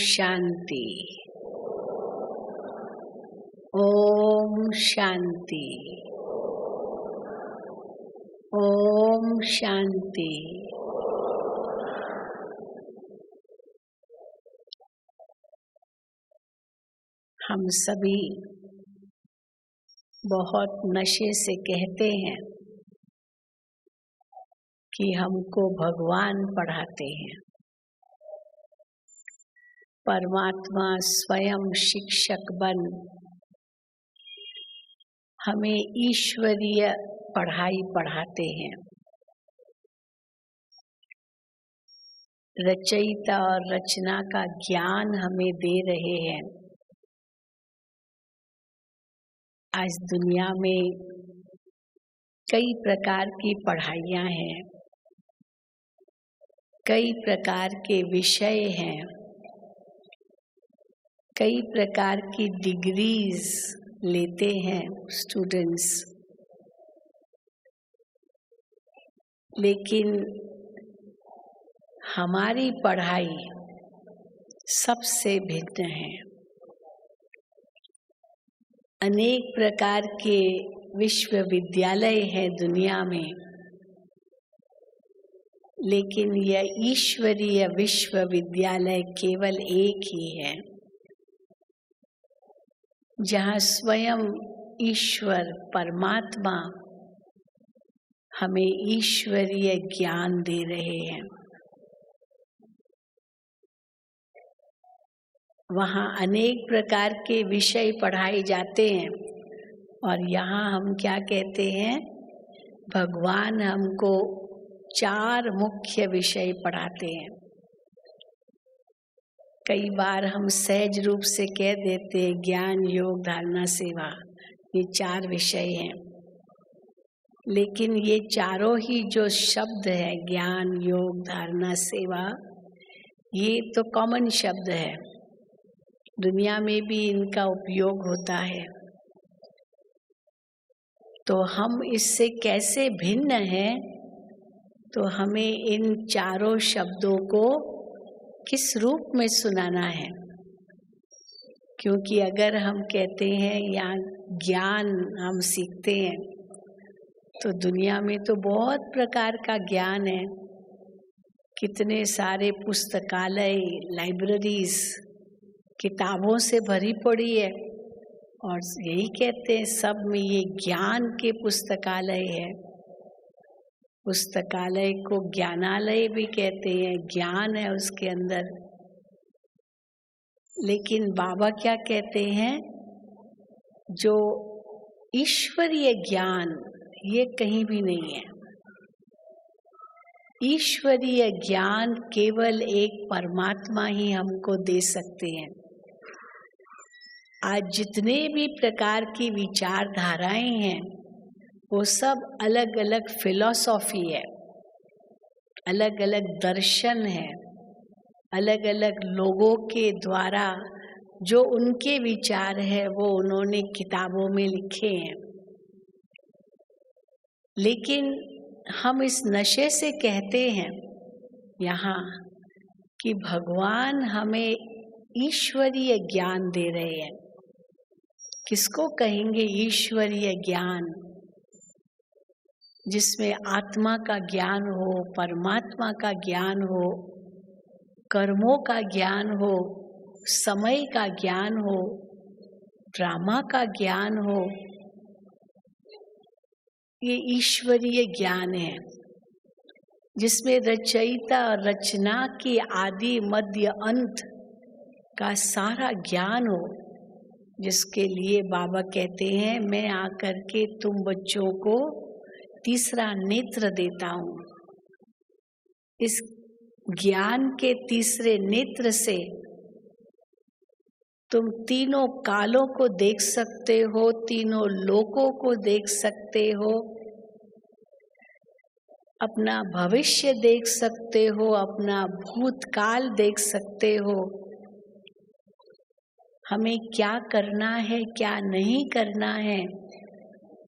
शांति। ओम शांति। ओम शांति। हम सभी बहुत नशे से कहते हैं कि हमको भगवान पढ़ाते हैं। परमात्मा स्वयं शिक्षक बन हमें ईश्वरीय पढ़ाई पढ़ाते हैं। रचयिता और रचना का ज्ञान हमें दे रहे हैं। आज दुनिया में कई प्रकार की पढ़ाइयाँ हैं, कई प्रकार के विषय हैं, कई प्रकार की डिग्रीज लेते हैं स्टूडेंट्स, लेकिन हमारी पढ़ाई सबसे भिन्न है। अनेक प्रकार के विश्वविद्यालय हैं दुनिया में, लेकिन यह ईश्वरीय विश्वविद्यालय केवल एक ही है, जहाँ स्वयं ईश्वर परमात्मा हमें ईश्वरीय ज्ञान दे रहे हैं। वहाँ अनेक प्रकार के विषय पढ़ाए जाते हैं और यहाँ हम क्या कहते हैं, भगवान हमको 4 मुख्य विषय पढ़ाते हैं। कई बार हम सहज रूप से कह देते हैं ज्ञान, योग, धारणा, सेवा, ये 4 विषय हैं, लेकिन ये चारों ही जो शब्द है, ज्ञान, योग, धारणा, सेवा, ये तो कॉमन शब्द है, दुनिया में भी इनका उपयोग होता है। तो हम इससे कैसे भिन्न हैं, तो हमें इन चारों शब्दों को किस रूप में सुनाना है। क्योंकि अगर हम कहते हैं या ज्ञान हम सीखते हैं, तो दुनिया में तो बहुत प्रकार का ज्ञान है। कितने सारे पुस्तकालय, लाइब्रेरीज किताबों से भरी पड़ी है और यही कहते हैं सब में ये ज्ञान के पुस्तकालय है। पुस्तकालय को ज्ञानालय भी कहते हैं, ज्ञान है उसके अंदर। लेकिन बाबा क्या कहते हैं, जो ईश्वरीय ज्ञान ये कहीं भी नहीं है। ईश्वरीय ज्ञान केवल एक परमात्मा ही हमको दे सकते हैं। आज जितने भी प्रकार की विचारधाराएं हैं, वो सब अलग अलग फिलॉसफी है, अलग अलग दर्शन है, अलग अलग लोगों के द्वारा जो उनके विचार है वो उन्होंने किताबों में लिखे हैं। लेकिन हम इस नशे से कहते हैं यहाँ कि भगवान हमें ईश्वरीय ज्ञान दे रहे हैं। किसको कहेंगे ईश्वरीय ज्ञान? जिसमें आत्मा का ज्ञान हो, परमात्मा का ज्ञान हो, कर्मों का ज्ञान हो, समय का ज्ञान हो, ड्रामा का ज्ञान हो। ये ईश्वरीय ज्ञान है, जिसमें रचयिता और रचना की आदि मध्य अंत का सारा ज्ञान हो, जिसके लिए बाबा कहते हैं मैं आकर के तुम बच्चों को तीसरा नेत्र देता हूँ। इस ज्ञान के तीसरे नेत्र से तुम तीनों कालों को देख सकते हो, तीनों लोकों को देख सकते हो, अपना भविष्य देख सकते हो, अपना भूतकाल देख सकते हो। हमें क्या करना है, क्या नहीं करना है,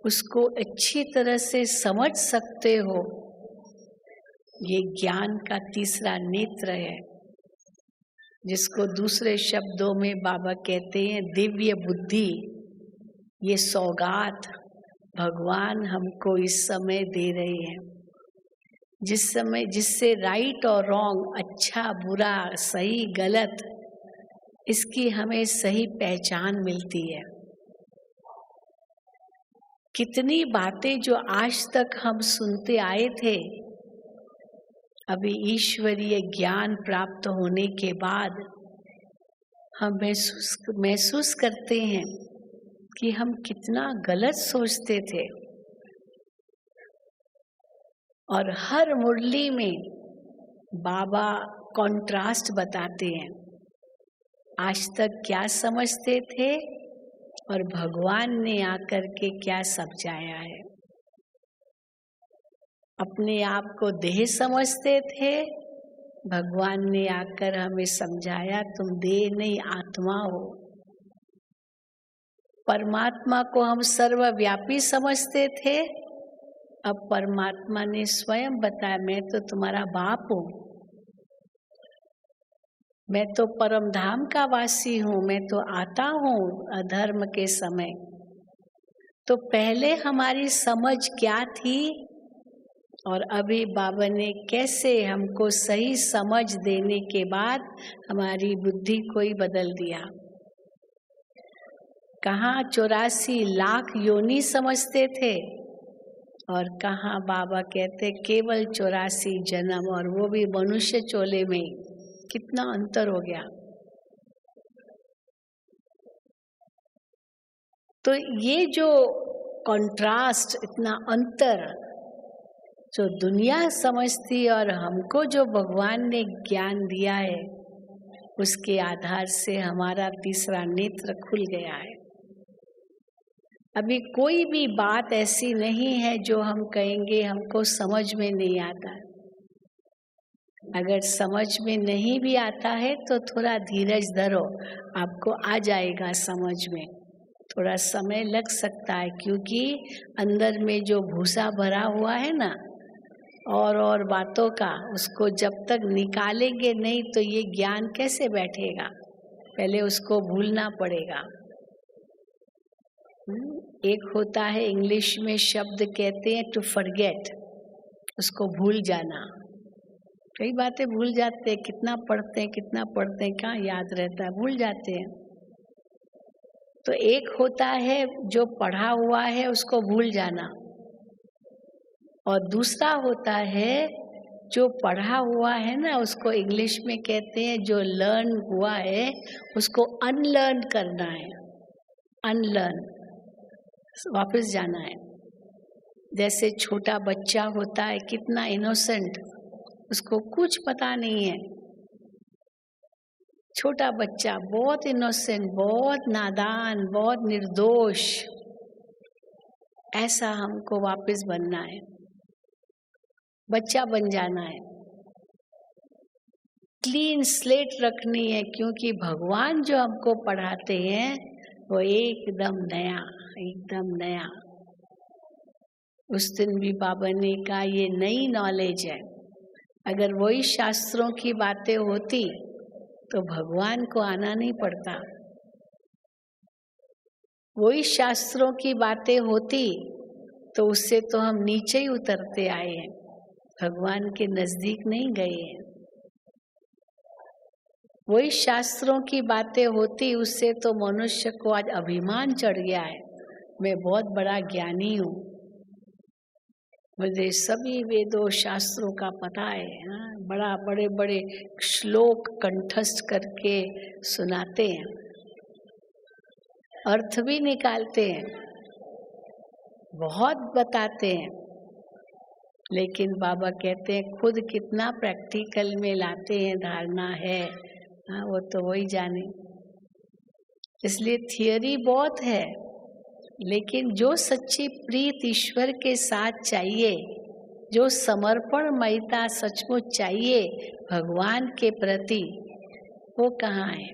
उसको अच्छी तरह से समझ सकते हो। ये ज्ञान का तीसरा नेत्र है। जिसको दूसरे शब्दों में बाबा कहते हैं दिव्य बुद्धि। ये सौगात भगवान हमको इस समय दे रहे हैं, जिस समय जिससे राइट और रॉन्ग, अच्छा बुरा, सही गलत, इसकी हमें सही पहचान मिलती है। कितनी बातें जो आज तक हम सुनते आए थे, अभी ईश्वरीय ज्ञान प्राप्त होने के बाद हम महसूस करते हैं कि हम कितना गलत सोचते थे। और हर मुरली में बाबा कॉन्ट्रास्ट बताते हैं, आज तक क्या समझते थे और भगवान ने आकर के क्या समझाया है। अपने आप को देह समझते थे, भगवान ने आकर हमें समझाया तुम देह नहीं आत्मा हो। परमात्मा को हम सर्वव्यापी समझते थे, अब परमात्मा ने स्वयं बताया मैं तो तुम्हारा बाप हूँ, मैं तो परम धाम का वासी हूँ, मैं तो आता हूँ अधर्म के समय। तो पहले हमारी समझ क्या थी और अभी बाबा ने कैसे हमको सही समझ देने के बाद हमारी बुद्धि को ही बदल दिया। कहाँ 84 लाख योनि समझते थे और कहाँ बाबा कहते केवल 84 जन्म, और वो भी मनुष्य चोले में। कितना अंतर हो गया। तो ये जो कंट्रास्ट, इतना अंतर जो दुनिया समझती और हमको जो भगवान ने ज्ञान दिया है, उसके आधार से हमारा तीसरा नेत्र खुल गया है। अभी कोई भी बात ऐसी नहीं है जो हम कहेंगे हमको समझ में नहीं आता। अगर समझ में नहीं भी आता है तो थोड़ा धीरज धरो, आपको आ जाएगा समझ में। थोड़ा समय लग सकता है क्योंकि अंदर में जो भूसा भरा हुआ है ना और बातों का, उसको जब तक निकालेंगे नहीं तो ये ज्ञान कैसे बैठेगा। पहले उसको भूलना पड़ेगा। एक होता है इंग्लिश में शब्द कहते हैं टू फॉरगेट, उसको भूल जाना। कई बातें भूल जाते हैं, कितना पढ़ते हैं कहाँ याद रहता है, भूल जाते हैं। तो एक होता है जो पढ़ा हुआ है उसको भूल जाना, और दूसरा होता है जो पढ़ा हुआ है ना, उसको इंग्लिश में कहते हैं जो लर्न हुआ है उसको अनलर्न करना है। अनलर्न, वापस जाना है। जैसे छोटा बच्चा होता है, कितना इनोसेंट, उसको कुछ पता नहीं है। छोटा बच्चा बहुत इनोसेंट, बहुत नादान, बहुत निर्दोष। ऐसा हमको वापस बनना है, बच्चा बन जाना है। क्लीन स्लेट रखनी है, क्योंकि भगवान जो हमको पढ़ाते हैं वो एकदम नया, एकदम नया। उस दिन भी बाबा ने कहा ये नई नॉलेज है। अगर वही शास्त्रों की बातें होती तो भगवान को आना नहीं पड़ता। वही शास्त्रों की बातें होती तो उससे तो हम नीचे ही उतरते आए हैं, भगवान के नजदीक नहीं गए हैं। वही शास्त्रों की बातें होती, उससे तो मनुष्य को आज अभिमान चढ़ गया है, मैं बहुत बड़ा ज्ञानी हूँ, मुझे सभी वेदों शास्त्रों का पता है। हाँ, बड़ा बड़े बड़े श्लोक कंठस्थ करके सुनाते हैं, अर्थ भी निकालते हैं, बहुत बताते हैं। लेकिन बाबा कहते हैं खुद कितना प्रैक्टिकल में लाते हैं, धारणा है, हाँ, वो तो वही जाने। इसलिए थियरी बहुत है, लेकिन जो सच्ची प्रीत ईश्वर के साथ चाहिए, जो समर्पणमयता सचमुच चाहिए भगवान के प्रति, वो कहाँ है।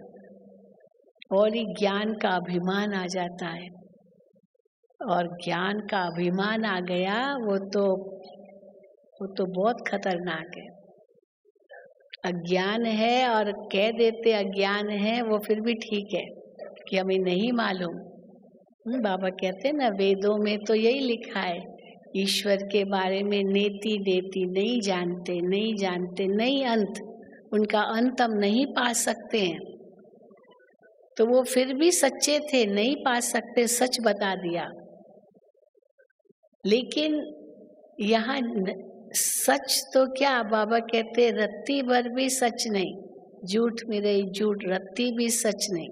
और ये ज्ञान का अभिमान आ जाता है, और ज्ञान का अभिमान आ गया वो तो बहुत खतरनाक है। अज्ञान है और कह देते अज्ञान है, वो फिर भी ठीक है कि हमें नहीं मालूम। बाबा कहते हैं ना, वेदों में तो यही लिखा है, ईश्वर के बारे में नेति नेति, नहीं जानते नहीं जानते, नहीं अंत, उनका अंत हम नहीं पा सकते हैं। तो वो फिर भी सच्चे थे, नहीं पा सकते, सच बता दिया। लेकिन यहाँ सच तो क्या, बाबा कहते रत्ती भर भी सच नहीं, झूठ मेरे झूठ, रत्ती भी सच नहीं।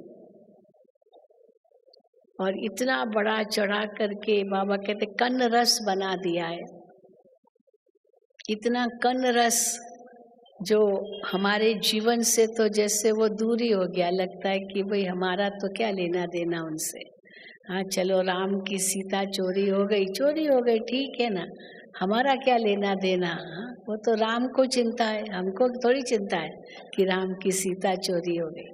और इतना बड़ा चढ़ा करके बाबा कहते कन्न रस बना दिया है, इतना कन्न रस जो हमारे जीवन से तो जैसे वो दूरी हो गया। लगता है कि भाई हमारा तो क्या लेना देना उनसे। हाँ चलो, राम की सीता चोरी हो गई, ठीक है ना, हमारा क्या लेना देना। हाँ, वो तो राम को चिंता है, हमको थोड़ी चिंता है कि राम की सीता चोरी हो गई।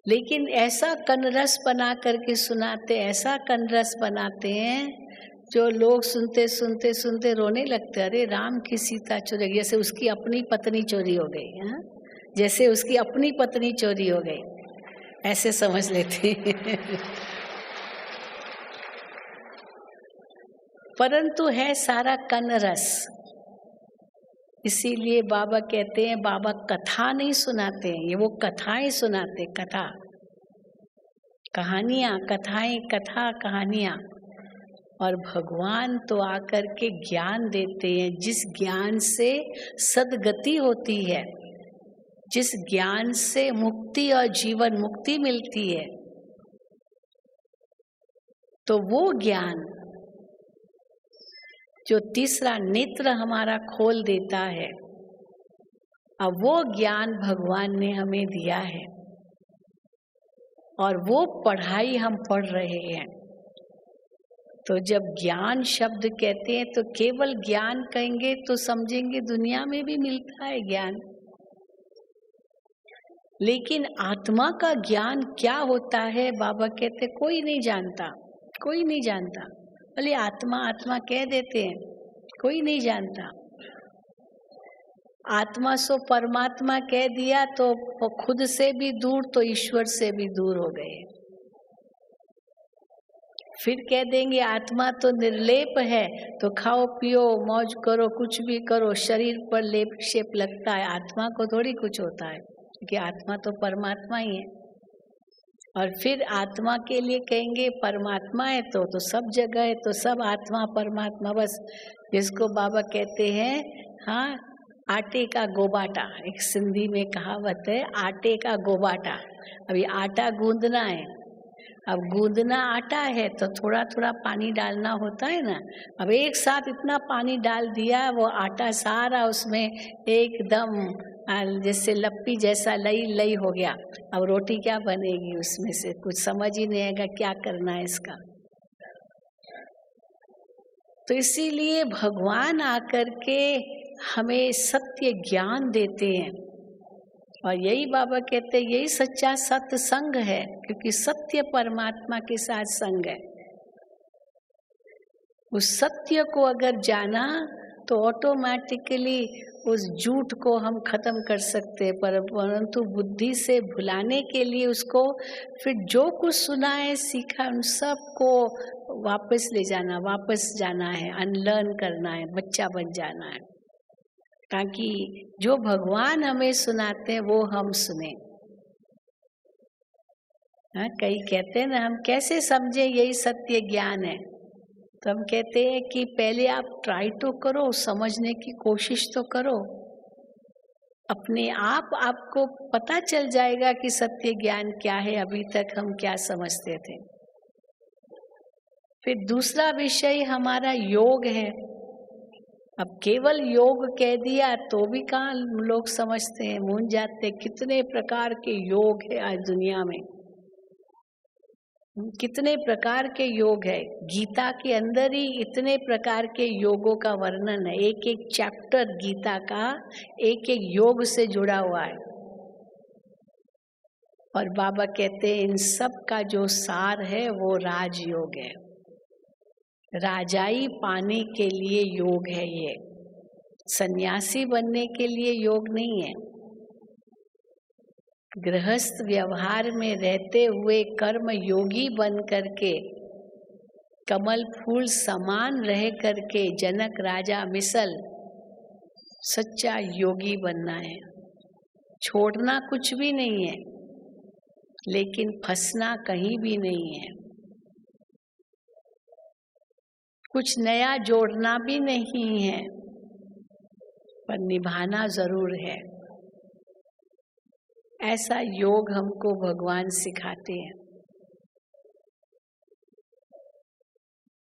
लेकिन ऐसा कनरस बना करके सुनाते, ऐसा कनरस बनाते हैं जो लोग सुनते सुनते सुनते रोने लगते। अरे राम की सीता चोरी, जैसे उसकी अपनी पत्नी चोरी हो गई। हाँ, जैसे उसकी अपनी पत्नी चोरी हो गई, ऐसे समझ लेते परंतु है सारा कनरस। इसीलिए बाबा कहते हैं, बाबा कथा नहीं सुनाते हैं, ये वो कथाएं सुनाते, कथा, कहानियां, कथाएं, कथा, कहानियां। और भगवान तो आकर के ज्ञान देते हैं, जिस ज्ञान से सद्गति होती है, जिस ज्ञान से मुक्ति और जीवन मुक्ति मिलती है, तो वो ज्ञान जो तीसरा नेत्र हमारा खोल देता है, अब वो ज्ञान भगवान ने हमें दिया है और वो पढ़ाई हम पढ़ रहे हैं। तो जब ज्ञान शब्द कहते हैं तो केवल ज्ञान कहेंगे तो समझेंगे दुनिया में भी मिलता है ज्ञान, लेकिन आत्मा का ज्ञान क्या होता है बाबा कहते कोई नहीं जानता, कोई नहीं जानता। भले आत्मा आत्मा कह देते हैं, कोई नहीं जानता। आत्मा सो परमात्मा कह दिया तो खुद से भी दूर, तो ईश्वर से भी दूर हो गए। फिर कह देंगे आत्मा तो निर्लेप है, तो खाओ पियो मौज करो, कुछ भी करो, शरीर पर लेप शेप लगता है, आत्मा को थोड़ी कुछ होता है, क्योंकि आत्मा तो परमात्मा ही है। और फिर आत्मा के लिए कहेंगे परमात्मा है तो सब जगह है, तो सब आत्मा परमात्मा, बस जिसको बाबा कहते हैं हाँ आटे का गोबाटा, एक सिंधी में कहावत है, आटे का गोबाटा। अभी आटा गूंदना है, अब गूंदना आटा है तो थोड़ा थोड़ा पानी डालना होता है ना। अब एक साथ इतना पानी डाल दिया, वो आटा सारा उसमें एकदम जैसे लप्पी जैसा लई लई हो गया। अब रोटी क्या बनेगी उसमें से, कुछ समझ ही नहीं आएगा क्या करना है इसका। तो इसीलिए भगवान आकर के हमें सत्य ज्ञान देते हैं, और यही बाबा कहते हैं यही सच्चा सत्संग है, क्योंकि सत्य परमात्मा के साथ संग है। उस सत्य को अगर जाना तो ऑटोमेटिकली उस झूठ को हम खत्म कर सकते हैं, परंतु बुद्धि से भुलाने के लिए उसको फिर जो कुछ सुना है सीखा उन सब को वापस ले जाना, वापस जाना है, अनलर्न करना है, बच्चा बन जाना है, ताकि जो भगवान हमें सुनाते हैं वो हम सुने। हाँ, कई कहते हैं ना हम कैसे समझे यही सत्य ज्ञान है, तो हम कहते हैं कि पहले आप ट्राई तो करो, समझने की कोशिश तो करो, अपने आप आपको पता चल जाएगा कि सत्य ज्ञान क्या है, अभी तक हम क्या समझते थे। फिर दूसरा विषय हमारा योग है। अब केवल योग कह दिया तो भी कहाँ लोग समझते हैं, मूंझ जाते। कितने प्रकार के योग है आज दुनिया में, कितने प्रकार के योग है। गीता के अंदर ही इतने प्रकार के योगों का वर्णन है, एक एक चैप्टर गीता का एक एक योग से जुड़ा हुआ है। और बाबा कहते हैं इन सब का जो सार है वो राजयोग है, राजाई पाने के लिए योग है ये। सन्यासी बनने के लिए योग नहीं है। गृहस्थ व्यवहार में रहते हुए कर्म योगी बन करके, कमल फूल समान रह करके जनक राजा मिसल सच्चा योगी बनना है। छोड़ना कुछ भी नहीं है, लेकिन फंसना कहीं भी नहीं है। कुछ नया जोड़ना भी नहीं है, पर निभाना जरूर है। ऐसा योग हमको भगवान सिखाते हैं।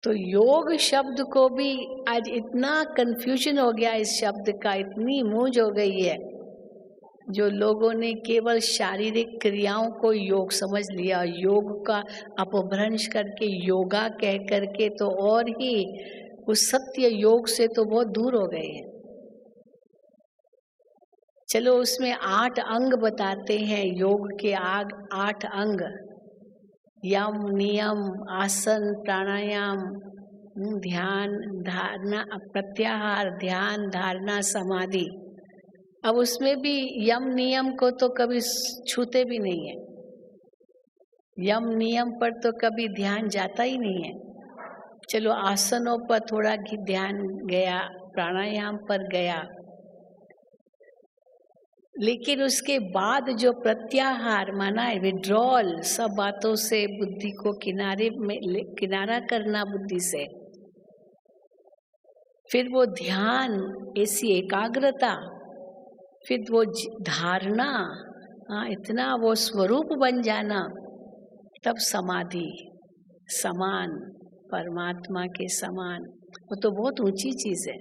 तो योग शब्द को भी आज इतना कंफ्यूजन हो गया, इस शब्द का इतनी मूंज हो गई है, जो लोगों ने केवल शारीरिक क्रियाओं को योग समझ लिया, योग का अपभ्रंश करके योगा कह करके तो और ही उस सत्य योग से तो बहुत दूर हो गए हैं। चलो उसमें 8 अंग बताते हैं, योग के 8 अंग, यम नियम आसन प्राणायाम ध्यान धारणा प्रत्याहार ध्यान धारणा समाधि। अब उसमें भी यम नियम को तो कभी छूते भी नहीं है, यम नियम पर तो कभी ध्यान जाता ही नहीं है। चलो आसनों पर थोड़ा ध्यान गया, प्राणायाम पर गया, लेकिन उसके बाद जो प्रत्याहार माना है, विड्रॉल, सब बातों से बुद्धि को किनारा करना बुद्धि से, फिर वो ध्यान, ऐसी एकाग्रता, फिर वो धारणा, इतना वो स्वरूप बन जाना, तब समाधि, समान परमात्मा के समान, वो तो बहुत ऊंची चीज है।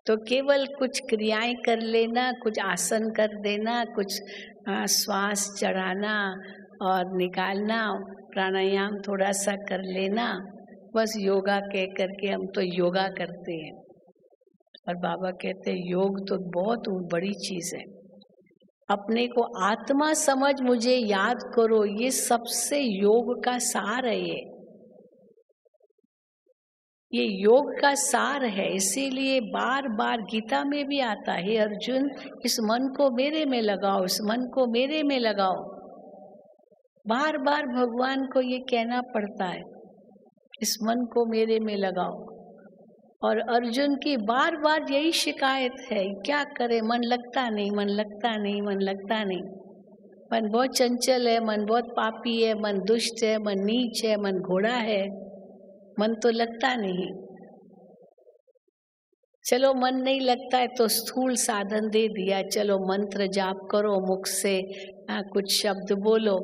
तो केवल कुछ क्रियाएं कर लेना, कुछ आसन कर देना, कुछ श्वास चढ़ाना और निकालना, प्राणायाम थोड़ा सा कर लेना, बस योगा कह करके हम तो योगा करते हैं। और बाबा कहते हैं योग तो बहुत बड़ी चीज है। अपने को आत्मा समझ मुझे याद करो, ये सबसे योग का सार है। ये योग का सार है। इसीलिए बार बार गीता में भी आता है, अर्जुन इस मन को मेरे में लगाओ, इस मन को मेरे में लगाओ। बार बार भगवान को ये कहना पड़ता है, इस मन को मेरे में लगाओ। और अर्जुन की बार बार यही शिकायत है, क्या करे, मन लगता नहीं, मन लगता नहीं, मन लगता नहीं। मन बहुत चंचल है, मन बहुत पापी है, मन दुष्ट है, मन नीच है, मन घोड़ा है, मन तो लगता नहीं। चलो मन नहीं लगता है तो स्थूल साधन दे दिया, चलो मंत्र जाप करो, मुख से कुछ शब्द बोलो,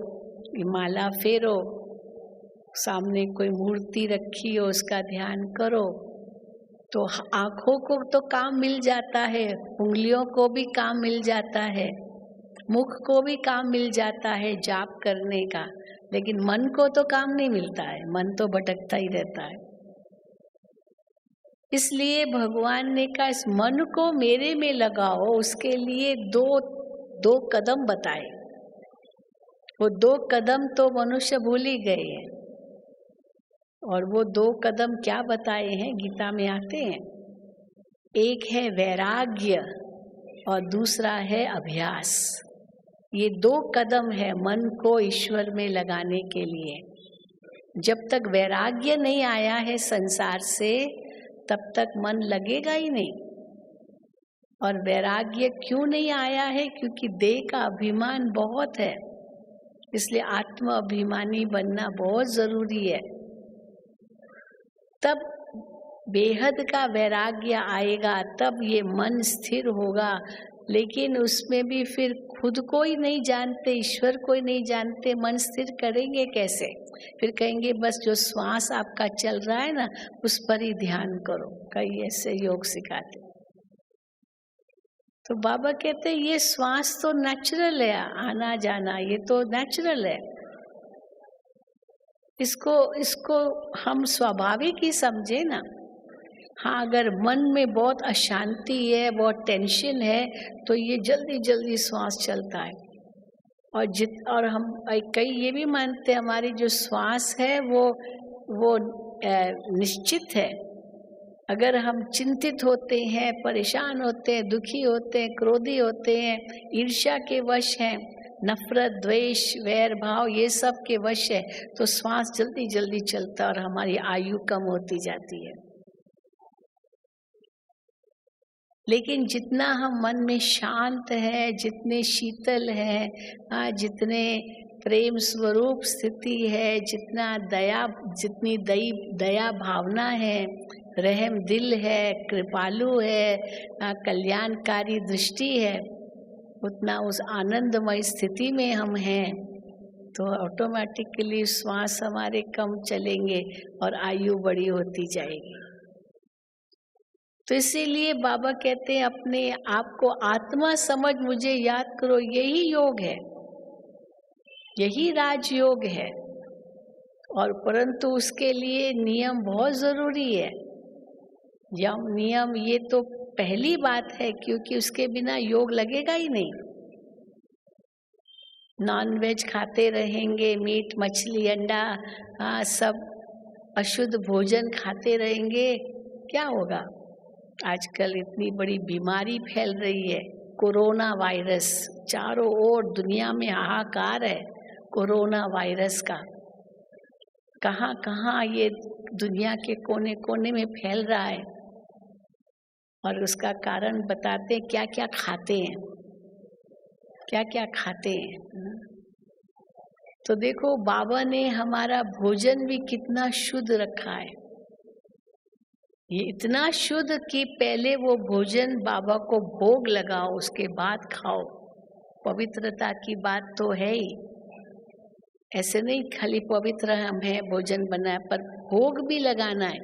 माला फेरो, सामने कोई मूर्ति रखी हो उसका ध्यान करो, तो आंखों को तो काम मिल जाता है, उंगलियों को भी काम मिल जाता है, मुख को भी काम मिल जाता है जाप करने का, लेकिन मन को तो काम नहीं मिलता है, मन तो भटकता ही रहता है। इसलिए भगवान ने कहा इस मन को मेरे में लगाओ, उसके लिए दो कदम बताए। वो 2 कदम तो मनुष्य भूल ही गए हैं, और वो 2 कदम क्या बताए हैं गीता में आते हैं। एक है वैराग्य और दूसरा है अभ्यास। ये 2 कदम है मन को ईश्वर में लगाने के लिए। जब तक वैराग्य नहीं आया है संसार से, तब तक मन लगेगा ही नहीं। और वैराग्य क्यों नहीं आया है? क्योंकि देह का अभिमान बहुत है, इसलिए आत्म अभिमानी बनना बहुत जरूरी है। तब बेहद का वैराग्य आएगा, तब ये मन स्थिर होगा। लेकिन उसमें भी फिर खुद को ही नहीं जानते, ईश्वर को ही नहीं जानते, मन स्थिर करेंगे कैसे? फिर कहेंगे बस जो श्वास आपका चल रहा है ना, उस पर ही ध्यान करो। कई ऐसे योग सिखाते। तो बाबा कहते हैं ये श्वास तो नेचुरल है, आना जाना ये तो नेचुरल है, इसको हम स्वाभाविक ही समझे ना। हाँ, अगर मन में बहुत अशांति है, बहुत टेंशन है, तो ये जल्दी जल्दी श्वास चलता है। और हम कई ये भी मानते हैं हमारी जो श्वास है वो निश्चित है, अगर हम चिंतित होते हैं, परेशान होते हैं, दुखी होते हैं, क्रोधी होते हैं, ईर्ष्या के वश हैं, नफरत, द्वेष, वैर भाव ये सब के वश है, तो श्वास जल्दी जल्दी चलता और हमारी आयु कम होती जाती है। लेकिन जितना हम मन में शांत है, जितने शीतल है, जितने प्रेम स्वरूप स्थिति है, जितनी दया भावना है, रहम दिल है, कृपालु है, कल्याणकारी दृष्टि है, उतना उस आनंदमय स्थिति में हम हैं, तो ऑटोमेटिकली श्वास हमारे कम चलेंगे और आयु बड़ी होती जाएगी। तो इसीलिए बाबा कहते हैं अपने आप को आत्मा समझ मुझे याद करो, यही योग है, यही राजयोग है। और परंतु उसके लिए नियम बहुत जरूरी है। यम नियम ये तो पहली बात है, क्योंकि उसके बिना योग लगेगा ही नहीं। नॉन वेज खाते रहेंगे, मीट मछली अंडा सब अशुद्ध भोजन खाते रहेंगे, क्या होगा? आजकल इतनी बड़ी बीमारी फैल रही है, कोरोना वायरस, चारों ओर दुनिया में हाहाकार है कोरोना वायरस का। कहाँ कहाँ ये दुनिया के कोने कोने में फैल रहा है, और उसका कारण बताते क्या क्या खाते हैं, क्या क्या खाते हैं। तो देखो बाबा ने हमारा भोजन भी कितना शुद्ध रखा है। ये इतना शुद्ध कि पहले वो भोजन बाबा को भोग लगाओ, उसके बाद खाओ। पवित्रता की बात तो है ही, ऐसे नहीं खाली पवित्र हम हैं भोजन बनाए, पर भोग भी लगाना है।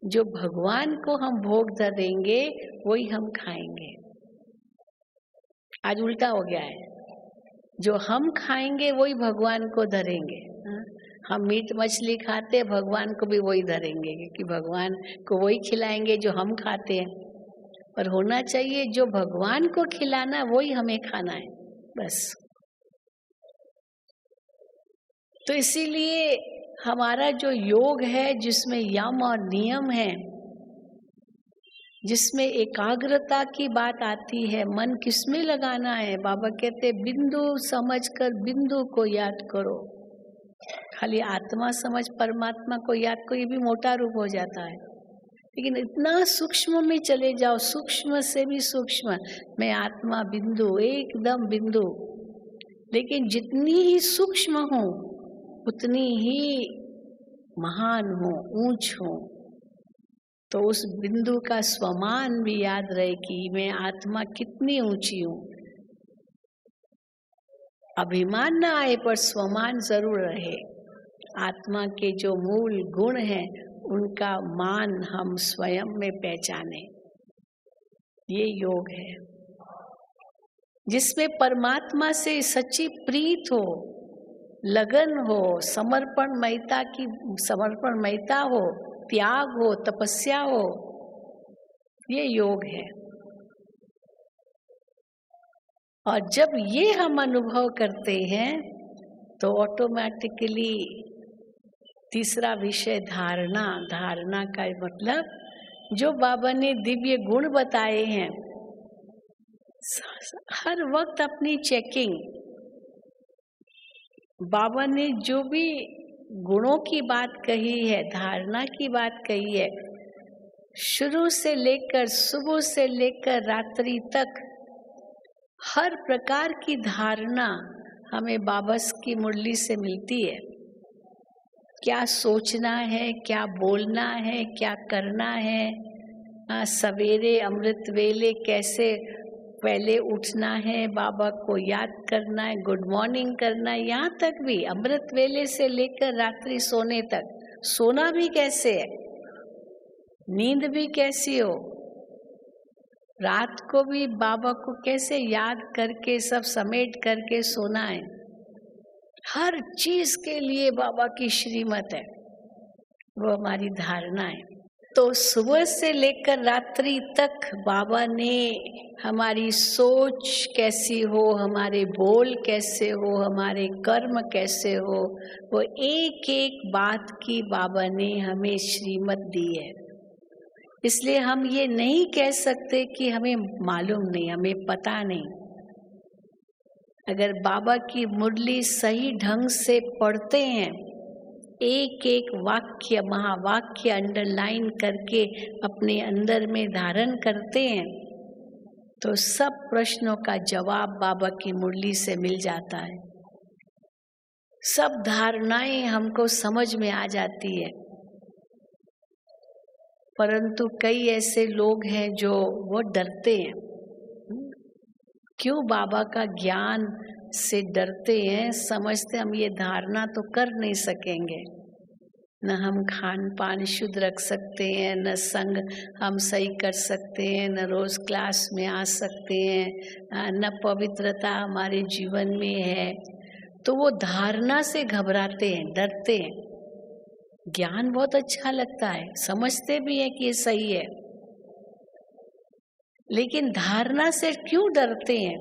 जो भगवान को हम भोग धरेंगे वही हम खाएंगे। आज उल्टा हो गया है, जो हम खाएंगे वही भगवान को धरेंगे। हम मीट मछली खाते, भगवान को भी वही धरेंगे, क्योंकि भगवान को वही खिलाएंगे जो हम खाते हैं। पर होना चाहिए जो भगवान को खिलाना वही हमें खाना है, बस। तो इसीलिए हमारा जो योग है, जिसमें यम और नियम है, जिसमें एकाग्रता की बात आती है, मन किसमें लगाना है। बाबा कहते बिंदु समझकर बिंदु को याद करो। खाली आत्मा समझ परमात्मा को याद करो, ये भी मोटा रूप हो जाता है। लेकिन इतना सूक्ष्म में चले जाओ, सूक्ष्म से भी सूक्ष्म, मैं आत्मा बिंदु, एकदम बिंदु। लेकिन जितनी ही सूक्ष्म हो उतनी ही महान हो, ऊंच हो। तो उस बिंदु का स्वमान भी याद रहे कि मैं आत्मा कितनी ऊंची हूँ। अभिमान ना आए पर स्वमान जरूर रहे। आत्मा के जो मूल गुण हैं उनका मान हम स्वयं में पहचाने, ये योग है। जिसमें परमात्मा से सच्ची प्रीत हो, लगन हो, समर्पणमयता हो, त्याग हो, तपस्या हो, ये योग है। और जब ये हम अनुभव करते हैं तो ऑटोमेटिकली तीसरा विषय धारणा। धारणा का मतलब जो बाबा ने दिव्य गुण बताए हैं, हर वक्त अपनी चेकिंग। बाबा ने जो भी गुणों की बात कही है, धारणा की बात कही है, शुरू से लेकर सुबह से लेकर रात्रि तक हर प्रकार की धारणा हमें बाबा की मुरली से मिलती है। क्या सोचना है, क्या बोलना है, क्या करना है, सवेरे अमृत वेले कैसे पहले उठना है, बाबा को याद करना है, गुड मॉर्निंग करना है, यहाँ तक भी अमृत वेले से लेकर रात्रि सोने तक। सोना भी कैसे है, नींद भी कैसी हो, रात को भी बाबा को कैसे याद करके सब समेट करके सोना है। हर चीज के लिए बाबा की श्रीमत है, वो हमारी धारणा है। तो सुबह से लेकर रात्रि तक बाबा ने हमारी सोच कैसी हो, हमारे बोल कैसे हो, हमारे कर्म कैसे हो, वो एक एक बात की बाबा ने हमें श्रीमत दी है। इसलिए हम ये नहीं कह सकते कि हमें मालूम नहीं, हमें पता नहीं। अगर बाबा की मुरली सही ढंग से पढ़ते हैं, एक एक वाक्य महावाक्य अंडरलाइन करके अपने अंदर में धारण करते हैं, तो सब प्रश्नों का जवाब बाबा की मुरली से मिल जाता है। सब धारणाएं हमको समझ में आ जाती है। परंतु कई ऐसे लोग हैं जो वो डरते हैं। क्यों बाबा का ज्ञान से डरते हैं? समझते हम ये धारणा तो कर नहीं सकेंगे, न हम खान पान शुद्ध रख सकते हैं, न संग हम सही कर सकते हैं, न रोज क्लास में आ सकते हैं, न पवित्रता हमारे जीवन में है। तो वो धारणा से घबराते हैं, डरते हैं। ज्ञान बहुत अच्छा लगता है, समझते भी हैं कि ये सही है, लेकिन धारणा से क्यों डरते हैं?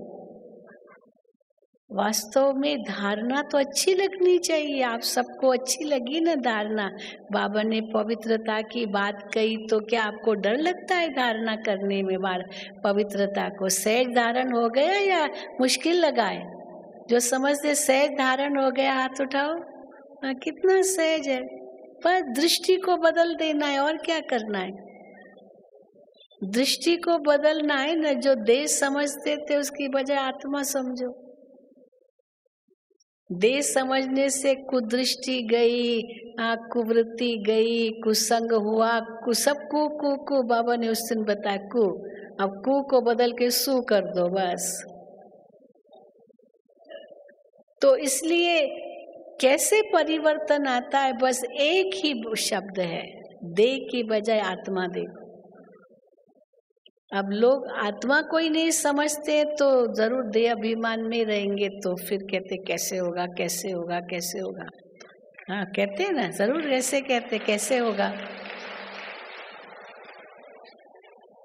वास्तव में धारणा तो अच्छी लगनी चाहिए। आप सबको अच्छी लगी ना धारणा? बाबा ने पवित्रता की बात कही तो क्या आपको डर लगता है धारणा करने में? पवित्रता को सहज धारण हो गया या मुश्किल लगा है? जो समझते सहज धारण हो गया हाथ उठाओ। कितना सहज है, पर दृष्टि को बदल देना है और क्या करना है? दृष्टि को बदलना है ना। जो देह समझते थे उसकी बजाय आत्मा समझो। देह समझने से कुदृष्टि गई, कुवृत्ति गई, कुसंग हुआ, सब कु बाबा ने उस दिन बताया कु। अब कु को बदल के सु कर दो बस। तो इसलिए कैसे परिवर्तन आता है? बस एक ही शब्द है, देह की बजाय आत्मा देखो। अब लोग आत्मा को ही नहीं समझते तो जरूर देह अभिमान में रहेंगे, तो फिर कहते कैसे होगा, कैसे होगा, कैसे होगा। हाँ कहते हैं ना, जरूर ऐसे कहते कैसे होगा।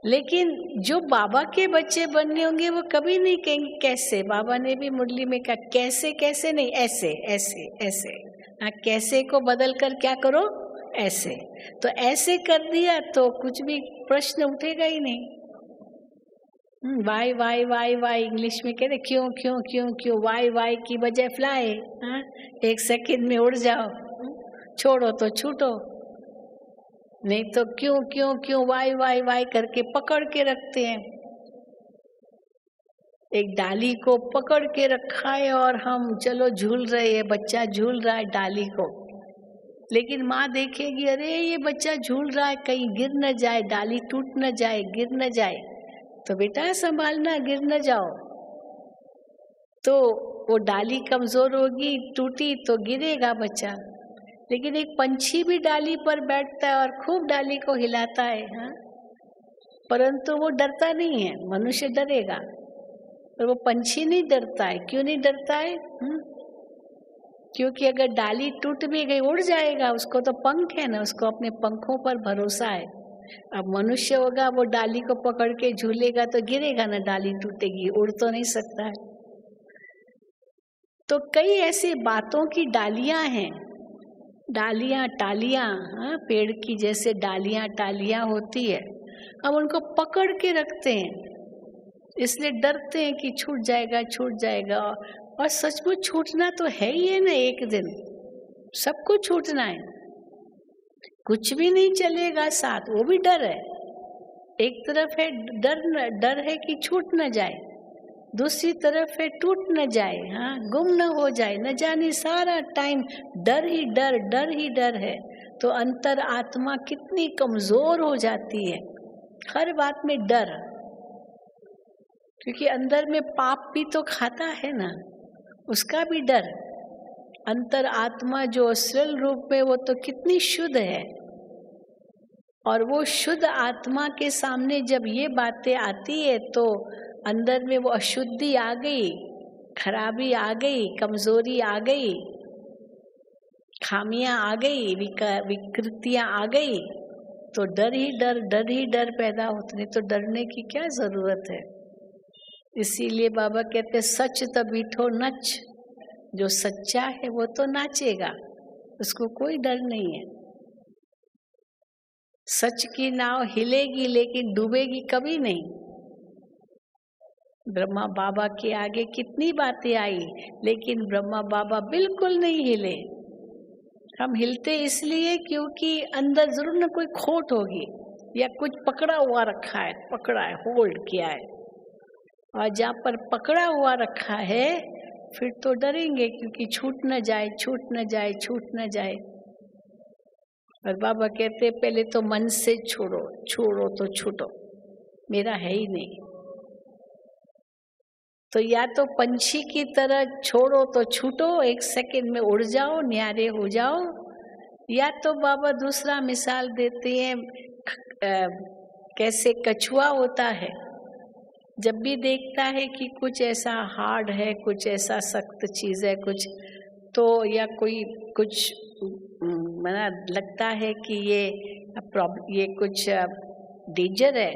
लेकिन जो बाबा के बच्चे बनने होंगे वो कभी नहीं कहेंगे कैसे। बाबा ने भी मुरली में कहा कैसे कैसे नहीं, ऐसे ऐसे ऐसे। हाँ कैसे को बदल कर क्या करो, ऐसे। तो ऐसे कर दिया तो कुछ भी प्रश्न उठेगा ही नहीं। Why why why why English में कहते क्यों क्यों क्यों क्यों। वाई वाई की बजाय फ्लाई। हाँ 1 सेकंड में उड़ जाओ, छोड़ो तो छूटो। नहीं तो क्यों क्यों क्यों वाई वाई वाई करके पकड़ के रखते हैं। एक डाली को पकड़ के रखा है और हम चलो झूल रहे हैं, बच्चा झूल रहा है डाली को, लेकिन माँ देखेगी अरे ये बच्चा झूल रहा है, कहीं गिर न जाए, डाली टूट न जाए, गिर न जाए, तो बेटा संभालना, गिर न जाओ। तो वो डाली कमजोर होगी, टूटी तो गिरेगा बच्चा। लेकिन एक पंछी भी डाली पर बैठता है और खूब डाली को हिलाता है, हाँ? परंतु वो डरता नहीं है। मनुष्य डरेगा पर वो पंछी नहीं डरता है। क्यों नहीं डरता है? क्योंकि अगर डाली टूट भी गई उड़ जाएगा, उसको तो पंख है ना, उसको अपने पंखों पर भरोसा है। अब मनुष्य होगा वो डाली को पकड़ के झूलेगा तो गिरेगा ना, डाली टूटेगी, उड़ तो नहीं सकता है। तो कई ऐसी बातों की डालियां हैं, डालियां टालियां, हाँ पेड़ की जैसे डालियां टालियां होती है। अब उनको पकड़ के रखते हैं, इसलिए डरते हैं कि छूट जाएगा छूट जाएगा। और सचमुच छूटना तो है ही है ना, एक दिन सबको छूटना है, कुछ भी नहीं चलेगा साथ। वो भी डर है, एक तरफ है डर है कि छूट न जाए, दूसरी तरफ है टूट न जाए, हाँ गुम न हो जाए, न जाने सारा टाइम डर ही डर है। तो अंतर आत्मा कितनी कमजोर हो जाती है, हर बात में डर। क्योंकि अंदर में पाप भी तो खाता है ना, उसका भी डर। अंतर आत्मा जो असल रूप में वो तो कितनी शुद्ध है, और वो शुद्ध आत्मा के सामने जब ये बातें आती है तो अंदर में वो अशुद्धि आ गई, खराबी आ गई, कमजोरी आ गई, खामियां आ गई, विकृतियां आ गई, तो डर ही डर पैदा होते। नहीं तो डरने की क्या जरूरत है। इसीलिए बाबा कहते सच त बीठो नच, जो सच्चा है वो तो नाचेगा, उसको कोई डर नहीं है। सच की नाव हिलेगी लेकिन डूबेगी कभी नहीं। ब्रह्मा बाबा के आगे कितनी बातें आई, लेकिन ब्रह्मा बाबा बिल्कुल नहीं हिले। हम हिलते इसलिए क्योंकि अंदर जरूर न कोई खोट होगी या कुछ पकड़ा हुआ रखा है, पकड़ा है, होल्ड किया है। और जहाँ पर पकड़ा हुआ रखा है फिर तो डरेंगे क्योंकि छूट न जाए, छूट न जाए, छूट न जाए। और बाबा कहते पहले तो मन से छोड़ो, छोड़ो तो छूटो, मेरा है ही नहीं। तो या तो पंछी की तरह छोड़ो तो छूटो, एक सेकंड में उड़ जाओ, न्यारे हो जाओ। या तो बाबा दूसरा मिसाल देते हैं, कैसे कछुआ होता है, जब भी देखता है कि कुछ ऐसा हार्ड है, कुछ ऐसा सख्त चीज है, कुछ तो या कोई कुछ मना लगता है कि ये कुछ डेंजर है,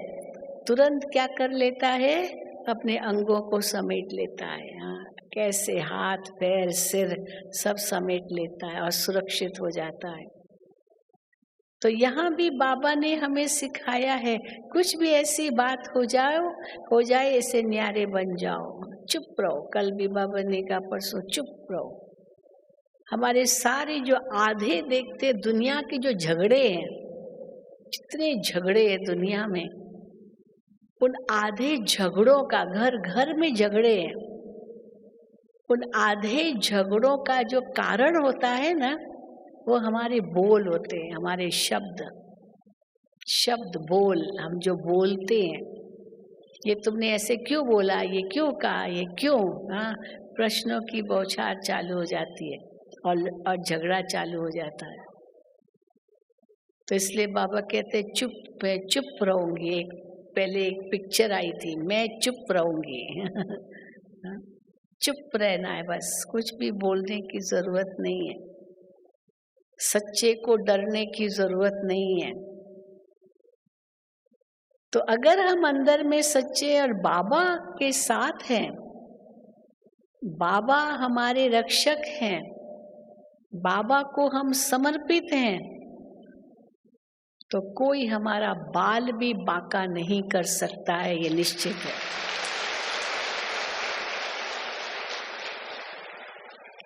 तुरंत क्या कर लेता है, अपने अंगों को समेट लेता है। हाँ, कैसे हाथ पैर सिर सब समेट लेता है और सुरक्षित हो जाता है। तो यहाँ भी बाबा ने हमें सिखाया है, कुछ भी ऐसी बात हो जाए ऐसे न्यारे बन जाओ, चुप रहो। कल भी बाबा ने कहा, परसों चुप रहो। हमारे सारे जो आधे देखते दुनिया के जो झगड़े हैं, जितने झगड़े हैं दुनिया में, उन आधे झगड़ों का, घर घर में झगड़े हैं, उन आधे झगड़ों का जो कारण होता है ना, वो हमारे बोल होते हैं, हमारे शब्द बोल, हम जो बोलते हैं। ये तुमने ऐसे क्यों बोला, ये क्यों कहा, ये क्यों, हाँ, प्रश्नों की बौछार चालू हो जाती है और झगड़ा चालू हो जाता है। तो इसलिए बाबा कहते चुप रहूंगी। पहले एक पिक्चर आई थी, मैं चुप रहूंगी। चुप रहना है बस, कुछ भी बोलने की जरूरत नहीं है, सच्चे को डरने की जरूरत नहीं है। तो अगर हम अंदर में सच्चे और बाबा के साथ हैं, बाबा हमारे रक्षक हैं, बाबा को हम समर्पित हैं, तो कोई हमारा बाल भी बांका नहीं कर सकता है, ये निश्चित है।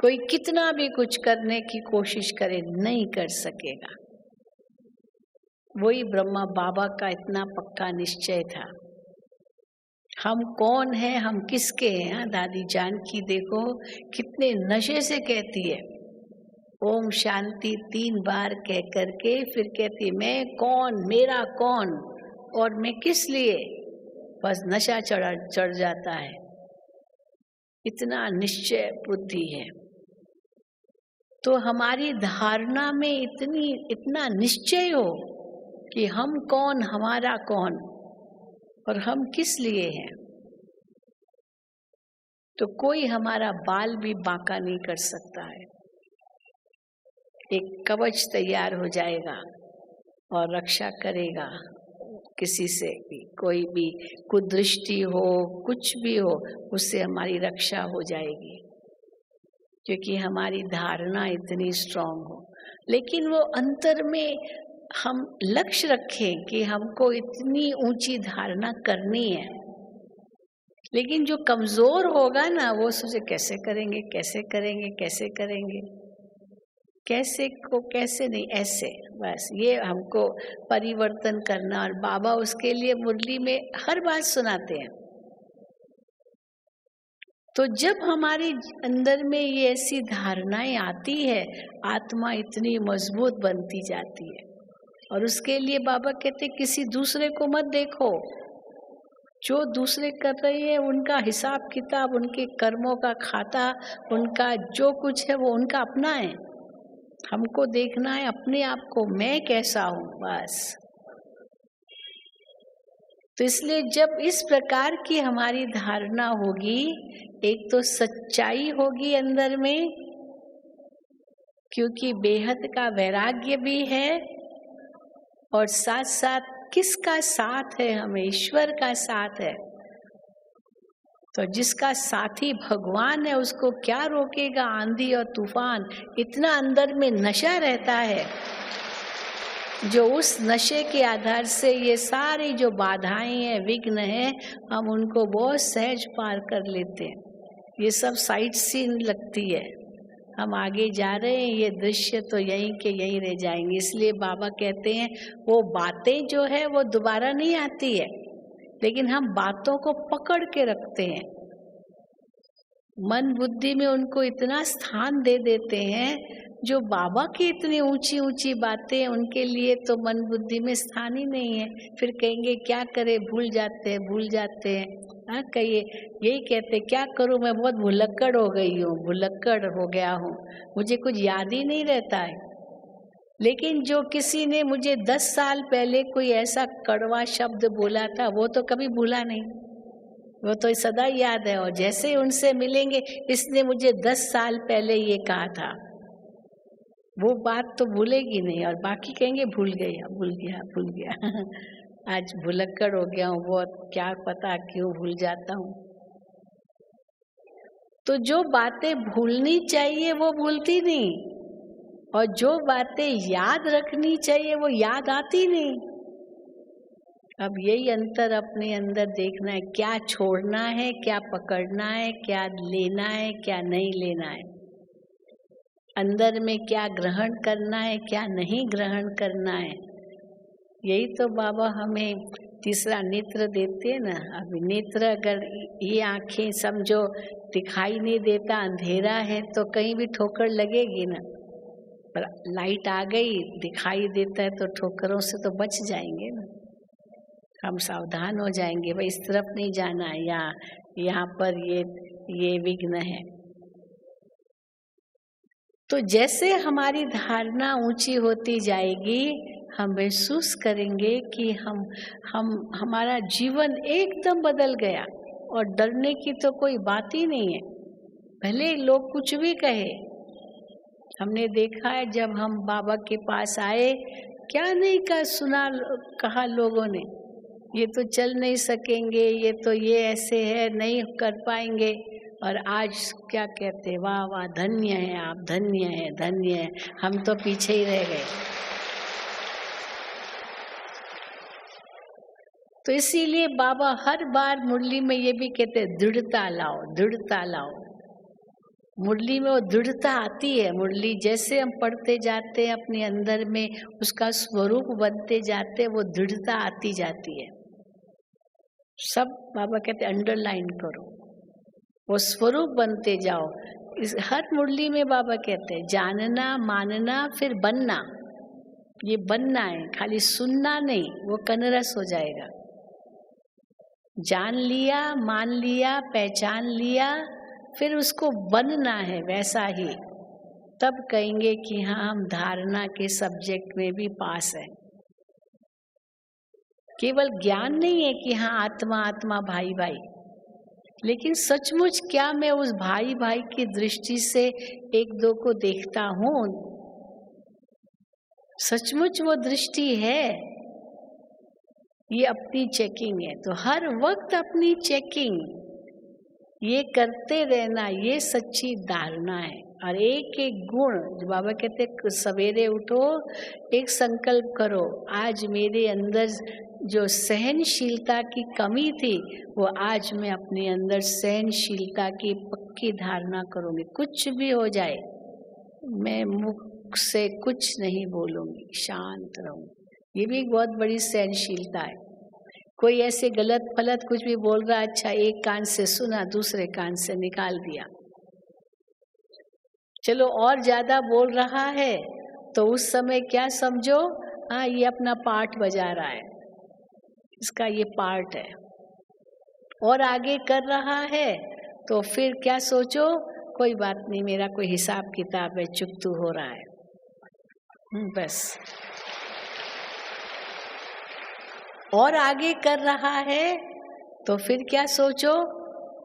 कोई कितना भी कुछ करने की कोशिश करे, नहीं कर सकेगा। वही ब्रह्मा बाबा का इतना पक्का निश्चय था। हम कौन हैं, हम किसके हैं। दादी जानकी देखो कितने नशे से कहती है ओम शांति 3 बार कह करके फिर कहती है मैं कौन, मेरा कौन और मैं किस लिए। बस नशा चढ़ जाता है, इतना निश्चय बुद्धि है। तो हमारी धारणा में इतना निश्चय हो कि हम कौन, हमारा कौन और हम किस लिए हैं, तो कोई हमारा बाल भी बांका नहीं कर सकता है। एक कवच तैयार हो जाएगा और रक्षा करेगा, किसी से भी कोई भी कुदृष्टि हो, कुछ भी हो, उससे हमारी रक्षा हो जाएगी, क्योंकि हमारी धारणा इतनी स्ट्रांग हो। लेकिन वो अंतर में हम लक्ष्य रखें कि हमको इतनी ऊंची धारणा करनी है, लेकिन जो कमजोर होगा ना, वो सोचे कैसे करेंगे, कैसे करेंगे, कैसे करेंगे, कैसे को कैसे नहीं, ऐसे। बस ये हमको परिवर्तन करना, और बाबा उसके लिए मुरली में हर बात सुनाते हैं। तो जब हमारे अंदर में ये ऐसी धारणाएं आती है, आत्मा इतनी मजबूत बनती जाती है। और उसके लिए बाबा कहते किसी दूसरे को मत देखो, जो दूसरे कर रहे हैं उनका हिसाब किताब, उनके कर्मों का खाता, उनका जो कुछ है वो उनका अपना है। हमको देखना है अपने आप को, मैं कैसा हूं, बस। तो इसलिए जब इस प्रकार की हमारी धारणा होगी, एक तो सच्चाई होगी अंदर में, क्योंकि बेहद का वैराग्य भी है, और साथ साथ किसका साथ है, हमें ईश्वर का साथ है। तो जिसका साथी भगवान है उसको क्या रोकेगा आंधी और तूफान, इतना अंदर में नशा रहता है। जो उस नशे के आधार से ये सारी जो बाधाएं हैं, विघ्न हैं, हम उनको बहुत सहज पार कर लेते हैं। ये सब साइट सीन लगती है, हम आगे जा रहे हैं, ये दृश्य तो यहीं के यहीं रह जाएंगे। इसलिए बाबा कहते हैं वो बातें जो है वो दोबारा नहीं आती है, लेकिन हम बातों को पकड़ के रखते हैं। मन बुद्धि में उनको इतना स्थान दे देते हैं, जो बाबा की इतनी ऊंची ऊंची बातें, उनके लिए तो मन बुद्धि में स्थान ही नहीं है। फिर कहेंगे क्या करें, भूल जाते हैं। हाँ, कहिए, यही कहते क्या करूं, मैं बहुत भुलक्कड़ हो गई हूँ, भुलक्कड़ हो गया हूँ, मुझे कुछ याद ही नहीं रहता है। लेकिन जो किसी ने मुझे 10 साल पहले कोई ऐसा कड़वा शब्द बोला था, वो तो कभी भूला नहीं, वो तो सदा याद है। और जैसे ही उनसे मिलेंगे, इसने मुझे 10 साल पहले ये कहा था, वो बात तो भूलेगी नहीं। और बाकी कहेंगे भूल गया आज भुलक्कड़ हो गया हूँ, वो क्या पता क्यों भूल जाता हूँ। तो जो बातें भूलनी चाहिए वो भूलती नहीं, और जो बातें याद रखनी चाहिए वो याद आती नहीं। अब यही अंतर अपने अंदर देखना है, क्या छोड़ना है, क्या पकड़ना है, क्या लेना है, क्या नहीं लेना है, अंदर में क्या ग्रहण करना है, क्या नहीं ग्रहण करना है। यही तो बाबा हमें तीसरा नेत्र देते हैं ना। अब नेत्र, अगर ये आंखें समझो दिखाई नहीं देता, अंधेरा है, तो कहीं भी ठोकर लगेगी ना। पर लाइट आ गई, दिखाई देता है, तो ठोकरों से तो बच जाएंगे ना, हम सावधान हो जाएंगे, भाई इस तरफ नहीं जाना है, या यहाँ पर ये विघ्न है। तो जैसे हमारी धारणा ऊंची होती जाएगी, हम महसूस करेंगे कि हमारा जीवन एकदम बदल गया, और डरने की तो कोई बात ही नहीं है। भले लोग कुछ भी कहे, हमने देखा है जब हम बाबा के पास आए, क्या नहीं कहा लोगों ने, ये तो चल नहीं सकेंगे, ये तो ये ऐसे है, नहीं कर पाएंगे। और आज क्या कहते, वाह वाह, धन्य है आप, धन्य है, हम तो पीछे ही रह गए। तो इसीलिए बाबा हर बार मुरली में ये भी कहते हैं, दृढ़ता लाओ। मुरली में वो दृढ़ता आती है। मुरली जैसे हम पढ़ते जाते हैं, अपने अंदर में उसका स्वरूप बनते जाते हैं, वो दृढ़ता आती जाती है। सब बाबा कहते अंडरलाइन करो, वो स्वरूप बनते जाओ। इस हर मुरली में बाबा कहते हैं जानना, मानना, फिर बनना। ये बनना है, खाली सुनना नहीं, वो कनरस हो जाएगा। जान लिया, मान लिया, पहचान लिया, फिर उसको बनना है वैसा ही। तब कहेंगे कि हाँ, हम धारणा के सब्जेक्ट में भी पास हैं। केवल ज्ञान नहीं है कि हाँ आत्मा आत्मा, भाई भाई, लेकिन सचमुच क्या मैं उस भाई भाई की दृष्टि से एक दो को देखता हूँ? सचमुच वो दृष्टि है? ये अपनी चेकिंग है। तो हर वक्त अपनी चेकिंग ये करते रहना, ये सच्ची धारणा है। और एक एक गुण, जो बाबा कहते सवेरे उठो, एक संकल्प करो, आज मेरे अंदर जो सहनशीलता की कमी थी, वो आज मैं अपने अंदर सहनशीलता की पक्की धारणा करूंगी। कुछ भी हो जाए, मैं मुख से कुछ नहीं बोलूंगी, शांत रहूंगी। ये भी एक बहुत बड़ी सहनशीलता है। कोई ऐसे गलत फलत कुछ भी बोल रहा, अच्छा एक कान से सुना, दूसरे कान से निकाल दिया। चलो और ज्यादा बोल रहा है तो उस समय क्या समझो, हाँ ये अपना पार्ट बजा रहा है, इसका ये पार्ट है। और आगे कर रहा है तो फिर क्या सोचो, कोई बात नहीं, मेरा कोई हिसाब किताब है, चुकतू हो रहा है, बस। और आगे कर रहा है तो फिर क्या सोचो,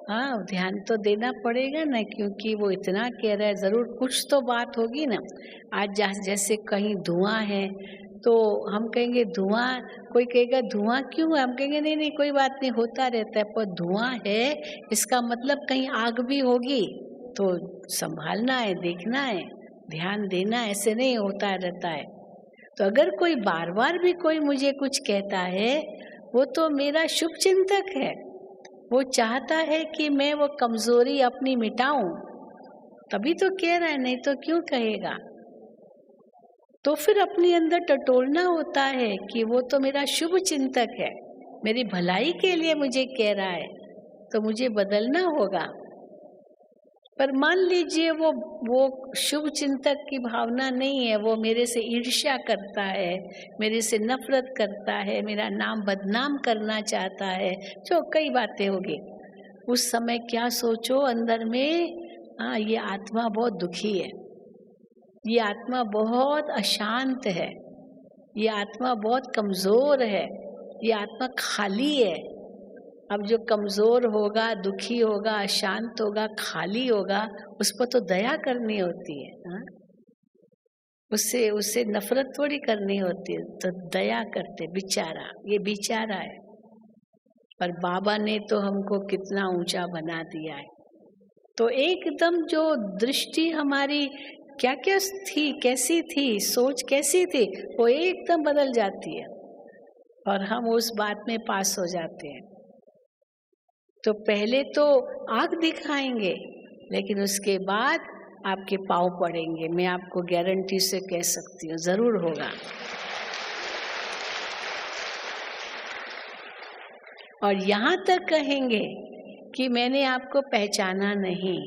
हाँ ध्यान तो देना पड़ेगा ना, क्योंकि वो इतना कह रहा है, जरूर कुछ तो बात होगी ना। आज जैसे कहीं धुआं है तो हम कहेंगे धुआं, कोई कहेगा धुआं क्यों है, हम कहेंगे नहीं नहीं कोई बात नहीं, होता रहता है। पर धुआं है, इसका मतलब कहीं आग भी होगी, तो संभालना है, देखना है, ध्यान देना, ऐसे नहीं होता रहता है। तो अगर कोई बार बार भी कोई मुझे कुछ कहता है, वो तो मेरा शुभ चिंतक है। वो चाहता है कि मैं वो कमजोरी अपनी मिटाऊं, तभी तो कह रहा है, नहीं तो क्यों कहेगा। तो फिर अपने अंदर टटोलना होता है कि वो तो मेरा शुभ चिंतक है, मेरी भलाई के लिए मुझे कह रहा है, तो मुझे बदलना होगा। पर मान लीजिए वो शुभ चिंतक की भावना नहीं है, वो मेरे से ईर्ष्या करता है, मेरे से नफरत करता है, मेरा नाम बदनाम करना चाहता है, जो कई बातें होगी। उस समय क्या सोचो अंदर में, हाँ ये आत्मा बहुत दुखी है, ये आत्मा बहुत अशांत है, ये आत्मा बहुत कमजोर है, ये आत्मा खाली है। अब जो कमजोर होगा, दुखी होगा, अशांत होगा, खाली होगा, उस पर तो दया करनी होती है, हाँ? उससे नफरत थोड़ी करनी होती है, तो दया करते, बेचारा, ये बेचारा है। पर बाबा ने तो हमको कितना ऊंचा बना दिया है। तो एकदम जो दृष्टि हमारी क्या क्या थी, कैसी थी, सोच कैसी थी, वो एकदम बदल जाती है और हम उस बात में पास हो जाते हैं। तो पहले तो आंख दिखाएंगे, लेकिन उसके बाद आपके पाँव पड़ेंगे, मैं आपको गारंटी से कह सकती हूँ, जरूर होगा। और यहाँ तक कहेंगे कि मैंने आपको पहचाना नहीं,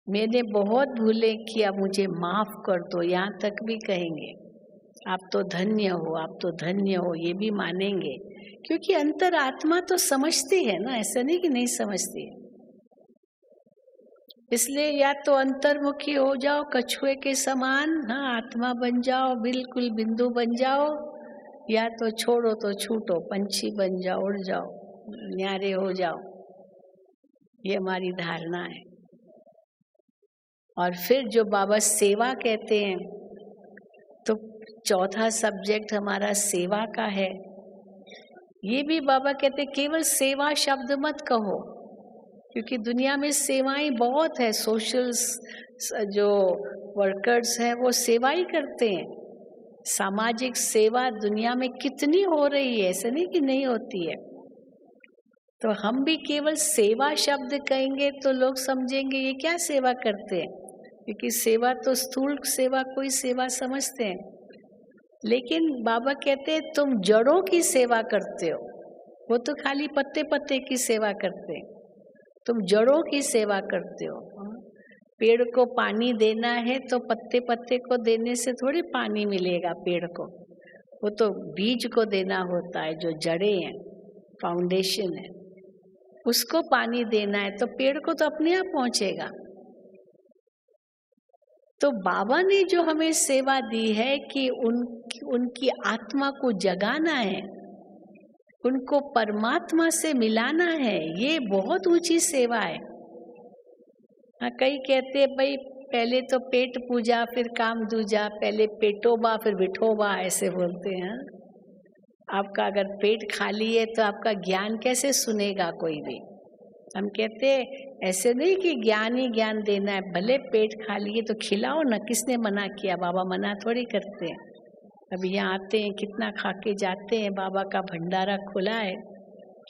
मैंने बहुत भूलें किया, मुझे माफ कर दो, यहाँ तक भी कहेंगे। आप तो धन्य हो, आप तो धन्य हो, ये भी मानेंगे, क्योंकि अंतर आत्मा तो समझती है ना, ऐसा नहीं कि नहीं समझती। इसलिए या तो अंतर्मुखी हो जाओ कछुए के समान, हाँ आत्मा बन जाओ, बिल्कुल बिंदु बन जाओ, या तो छोड़ो तो छूटो, पंछी बन जाओ, उड़ जाओ, न्यारे हो जाओ। ये हमारी धारणा है। और फिर जो बाबा सेवा कहते हैं, तो चौथा सब्जेक्ट हमारा सेवा का है। ये भी बाबा कहते हैं केवल सेवा शब्द मत कहो, क्योंकि दुनिया में सेवाएं बहुत है, सोशल जो वर्कर्स हैं वो सेवा ही करते हैं। सामाजिक सेवा दुनिया में कितनी हो रही है, ऐसा नहीं कि नहीं होती है। तो हम भी केवल सेवा शब्द कहेंगे तो लोग समझेंगे ये क्या सेवा करते हैं, क्योंकि सेवा तो स्थूल सेवा कोई सेवा समझते हैं। लेकिन बाबा कहते हैं तुम जड़ों की सेवा करते हो, वो तो खाली पत्ते पत्ते की सेवा करते हैं, तुम जड़ों की सेवा करते हो। पेड़ को पानी देना है तो पत्ते पत्ते को देने से थोड़ी पानी मिलेगा पेड़ को, वो तो बीज को देना होता है, जो जड़ें हैं, फाउंडेशन है, उसको पानी देना है, तो पेड़ को तो अपने आप पहुंचेगा। तो बाबा ने जो हमें सेवा दी है कि उनकी आत्मा को जगाना है, उनको परमात्मा से मिलाना है, ये बहुत ऊंची सेवा है। कई कहते हैं भाई पहले तो पेट पूजा फिर काम दूजा, पहले पेटोबा फिर विठोबा, ऐसे बोलते हैं। आपका अगर पेट खाली है तो आपका ज्ञान कैसे सुनेगा कोई भी। हम कहते हैं ऐसे नहीं कि ज्ञान ही ज्ञान देना है, भले पेट खाली है तो खिलाओ ना, किसने मना किया, बाबा मना थोड़ी करते हैं। अब यहाँ आते हैं कितना खा के जाते हैं, बाबा का भंडारा खुला है,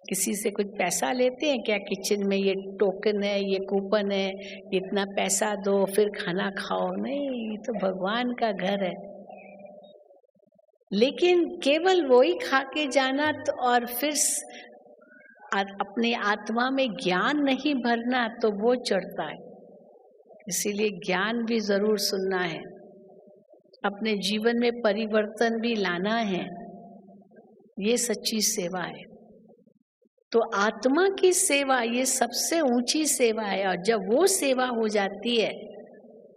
किसी से कुछ पैसा लेते हैं क्या, किचन में ये टोकन है, ये कूपन है, इतना पैसा दो फिर खाना खाओ, नहीं, ये तो भगवान का घर है। लेकिन केवल वही खा के जाना तो और फिर अपने आत्मा में ज्ञान नहीं भरना, तो वो चढ़ता है। इसीलिए ज्ञान भी जरूर सुनना है, अपने जीवन में परिवर्तन भी लाना है, ये सच्ची सेवा है। तो आत्मा की सेवा ये सबसे ऊंची सेवा है, और जब वो सेवा हो जाती है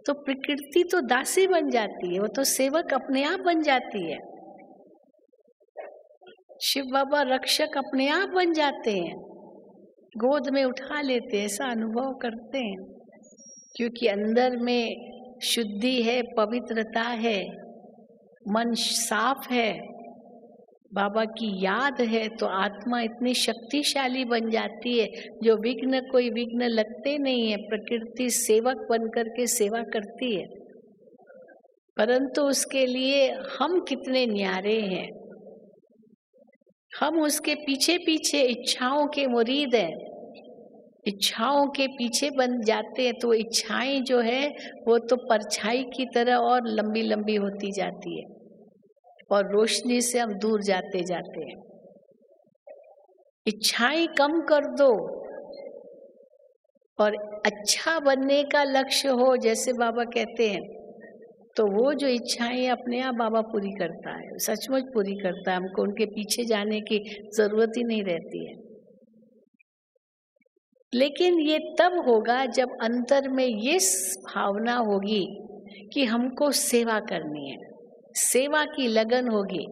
तो प्रकृति तो दासी बन जाती है, वो तो सेवक अपने आप बन जाती है। शिव बाबा रक्षक अपने आप बन जाते हैं, गोद में उठा लेते हैं, ऐसा अनुभव करते हैं, क्योंकि अंदर में शुद्धि है, पवित्रता है, मन साफ है, बाबा की याद है, तो आत्मा इतनी शक्तिशाली बन जाती है, जो विघ्न कोई विघ्न लगते नहीं है, प्रकृति सेवक बन करके सेवा करती है। परंतु उसके लिए हम कितने न्यारे हैं। हम उसके पीछे पीछे इच्छाओं के मुरीद हैं, इच्छाओं के पीछे बन जाते हैं। तो इच्छाएं जो है वो तो परछाई की तरह और लंबी लंबी होती जाती है और रोशनी से हम दूर जाते जाते हैं। इच्छाएं कम कर दो और अच्छा बनने का लक्ष्य हो, जैसे बाबा कहते हैं, तो वो जो इच्छाएं अपने आप बाबा पूरी करता है, सचमुच पूरी करता है। हमको उनके पीछे जाने की जरूरत ही नहीं रहती है। लेकिन ये तब होगा जब अंतर में ये भावना होगी कि हमको सेवा करनी है, सेवा की लगन होगी।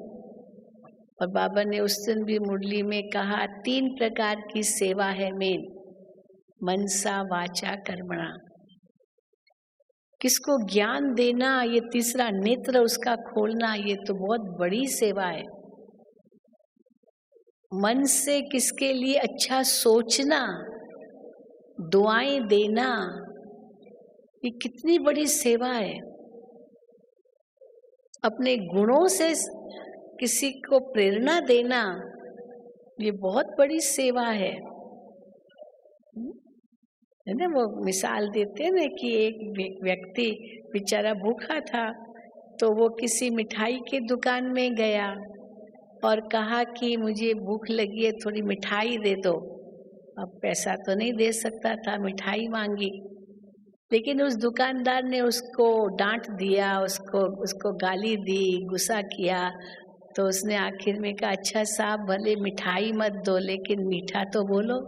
और बाबा ने उस दिन भी मुरली में कहा 3 प्रकार की सेवा है मेन, मनसा वाचा कर्मणा। किसको ज्ञान देना, ये तीसरा नेत्र उसका खोलना, ये तो बहुत बड़ी सेवा है। मन से किसके लिए अच्छा सोचना, दुआएं देना, ये कितनी बड़ी सेवा है। अपने गुणों से किसी को प्रेरणा देना, ये बहुत बड़ी सेवा है ना। वो मिसाल देते हैं ना कि एक व्यक्ति बेचारा भूखा था, तो वो किसी मिठाई के दुकान में गया और कहा कि मुझे भूख लगी है, थोड़ी मिठाई दे दो। अब पैसा तो नहीं दे सकता था, मिठाई मांगी, लेकिन उस दुकानदार ने उसको डांट दिया, उसको गाली दी, गुस्सा किया। तो उसने आखिर में कहा, अच्छा साहब भले मिठाई मत दो, लेकिन मीठा तो बोलो,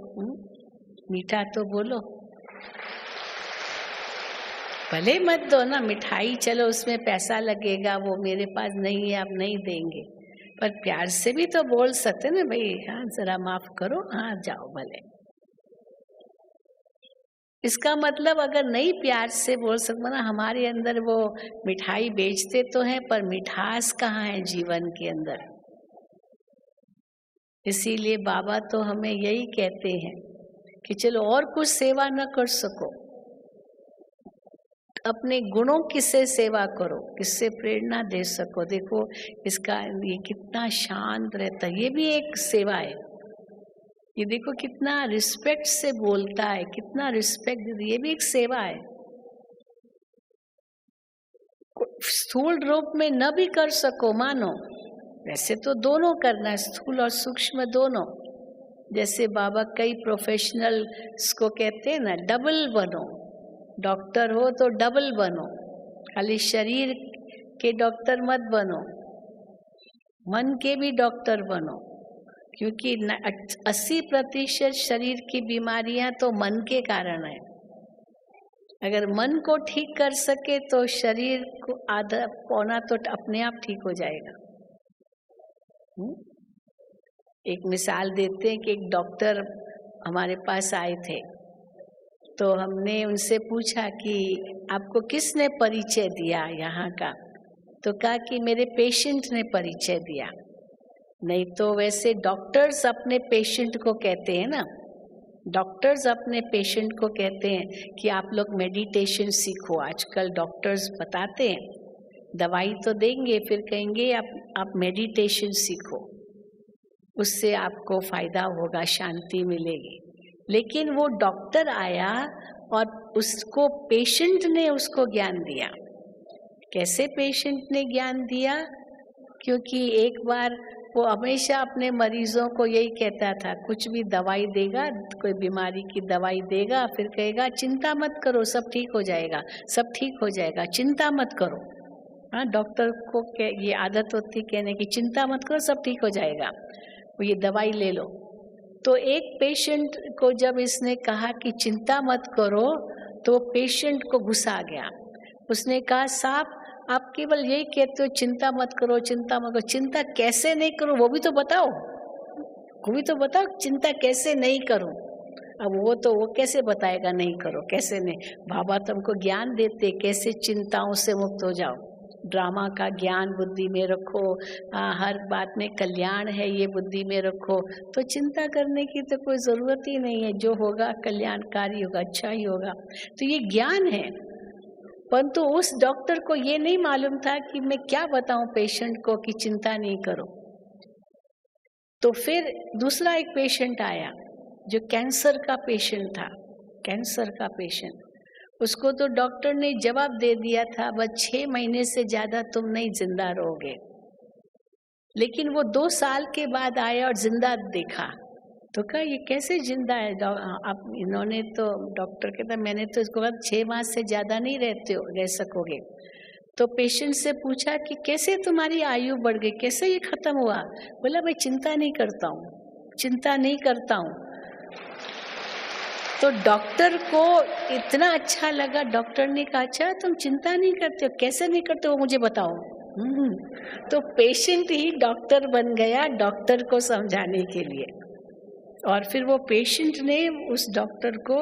मीठा तो बोलो। भले मत दो ना मिठाई, चलो उसमें पैसा लगेगा, वो मेरे पास नहीं है, आप नहीं देंगे, पर प्यार से भी तो बोल सकते ना, भाई हाँ जरा माफ करो, हाँ जाओ भले। इसका मतलब अगर नहीं प्यार से बोल सकते ना, हमारे अंदर वो मिठाई बेचते तो हैं, पर मिठास कहाँ है जीवन के अंदर। इसीलिए बाबा तो हमें यही कहते हैं कि चलो और कुछ सेवा न कर सको, अपने गुणों की से सेवा करो, किससे प्रेरणा दे सको। देखो इसका ये कितना शांत रहता है, ये भी एक सेवा है। ये देखो कितना रिस्पेक्ट से बोलता है, कितना रिस्पेक्ट, ये भी एक सेवा है। स्थूल रूप में न भी कर सको मानो, वैसे तो दोनों करना है, स्थूल और सूक्ष्म दोनों। जैसे बाबा कई प्रोफेशनल्स को कहते हैं ना, डबल बनो, डॉक्टर हो तो डबल बनो, खाली शरीर के डॉक्टर मत बनो, मन के भी डॉक्टर बनो, क्योंकि 80% शरीर की बीमारियां तो मन के कारण है। अगर मन को ठीक कर सके तो शरीर को आधा पौना तो अपने आप ठीक हो जाएगा। एक मिसाल देते हैं कि एक डॉक्टर हमारे पास आए थे, तो हमने उनसे पूछा कि आपको किसने परिचय दिया यहाँ का, तो कहा कि मेरे पेशेंट ने परिचय दिया। नहीं तो वैसे डॉक्टर्स अपने पेशेंट को कहते हैं ना, डॉक्टर्स अपने पेशेंट को कहते हैं कि आप लोग मेडिटेशन सीखो। आजकल डॉक्टर्स बताते हैं, दवाई तो देंगे, फिर कहेंगे आप मेडिटेशन सीखो, उससे आपको फायदा होगा, शांति मिलेगी। लेकिन वो डॉक्टर आया और उसको पेशेंट ने उसको ज्ञान दिया। कैसे पेशेंट ने ज्ञान दिया? क्योंकि एक बार वो हमेशा अपने मरीजों को यही कहता था, कुछ भी दवाई देगा, कोई बीमारी की दवाई देगा, फिर कहेगा चिंता मत करो, सब ठीक हो जाएगा, सब ठीक हो जाएगा, चिंता मत करो। हाँ, डॉक्टर को ये आदत होती कहने की, चिंता मत करो, सब ठीक हो जाएगा, ये दवाई ले लो। तो एक पेशेंट को जब इसने कहा कि चिंता मत करो, तो पेशेंट को गुस्सा आ गया। उसने कहा, साहब आप केवल यही कहते हो चिंता मत करो, चिंता मत करो, चिंता कैसे नहीं करो वो भी तो बताओ, वो भी तो बताओ, चिंता कैसे नहीं करूं। अब वो कैसे बताएगा नहीं करो, कैसे नहीं। बाबा तुमको ज्ञान देते कैसे चिंताओं से मुक्त हो जाओ। ड्रामा का ज्ञान बुद्धि में रखो, हर बात में कल्याण है ये बुद्धि में रखो, तो चिंता करने की तो कोई ज़रूरत ही नहीं है। जो होगा कल्याणकारी होगा, अच्छा ही होगा। तो ये ज्ञान है। परंतु उस डॉक्टर को ये नहीं मालूम था कि मैं क्या बताऊं पेशेंट को कि चिंता नहीं करो। तो फिर दूसरा एक पेशेंट आया जो कैंसर का पेशेंट था, कैंसर का पेशेंट। उसको तो डॉक्टर ने जवाब दे दिया था, बस 6 महीने से ज्यादा तुम नहीं जिंदा रहोगे। लेकिन वो 2 साल के बाद आया और जिंदा देखा। तो कहा ये कैसे जिंदा है? आप इन्होंने तो डॉक्टर कहता मैंने तो इसको कहा 6 माह से ज्यादा नहीं रह सकोगे। तो पेशेंट से पूछा कि कैसे तुम्हारी आयु बढ़ गई, कैसे ये खत्म हुआ? बोला मैं चिंता नहीं करता हूँ, चिंता नहीं करता हूँ। तो डॉक्टर को इतना अच्छा लगा। डॉक्टर ने कहा अच्छा तुम चिंता नहीं करते हो, कैसे नहीं करते हो मुझे बताओ। तो पेशेंट ही डॉक्टर बन गया डॉक्टर को समझाने के लिए। और फिर वो पेशेंट ने उस डॉक्टर को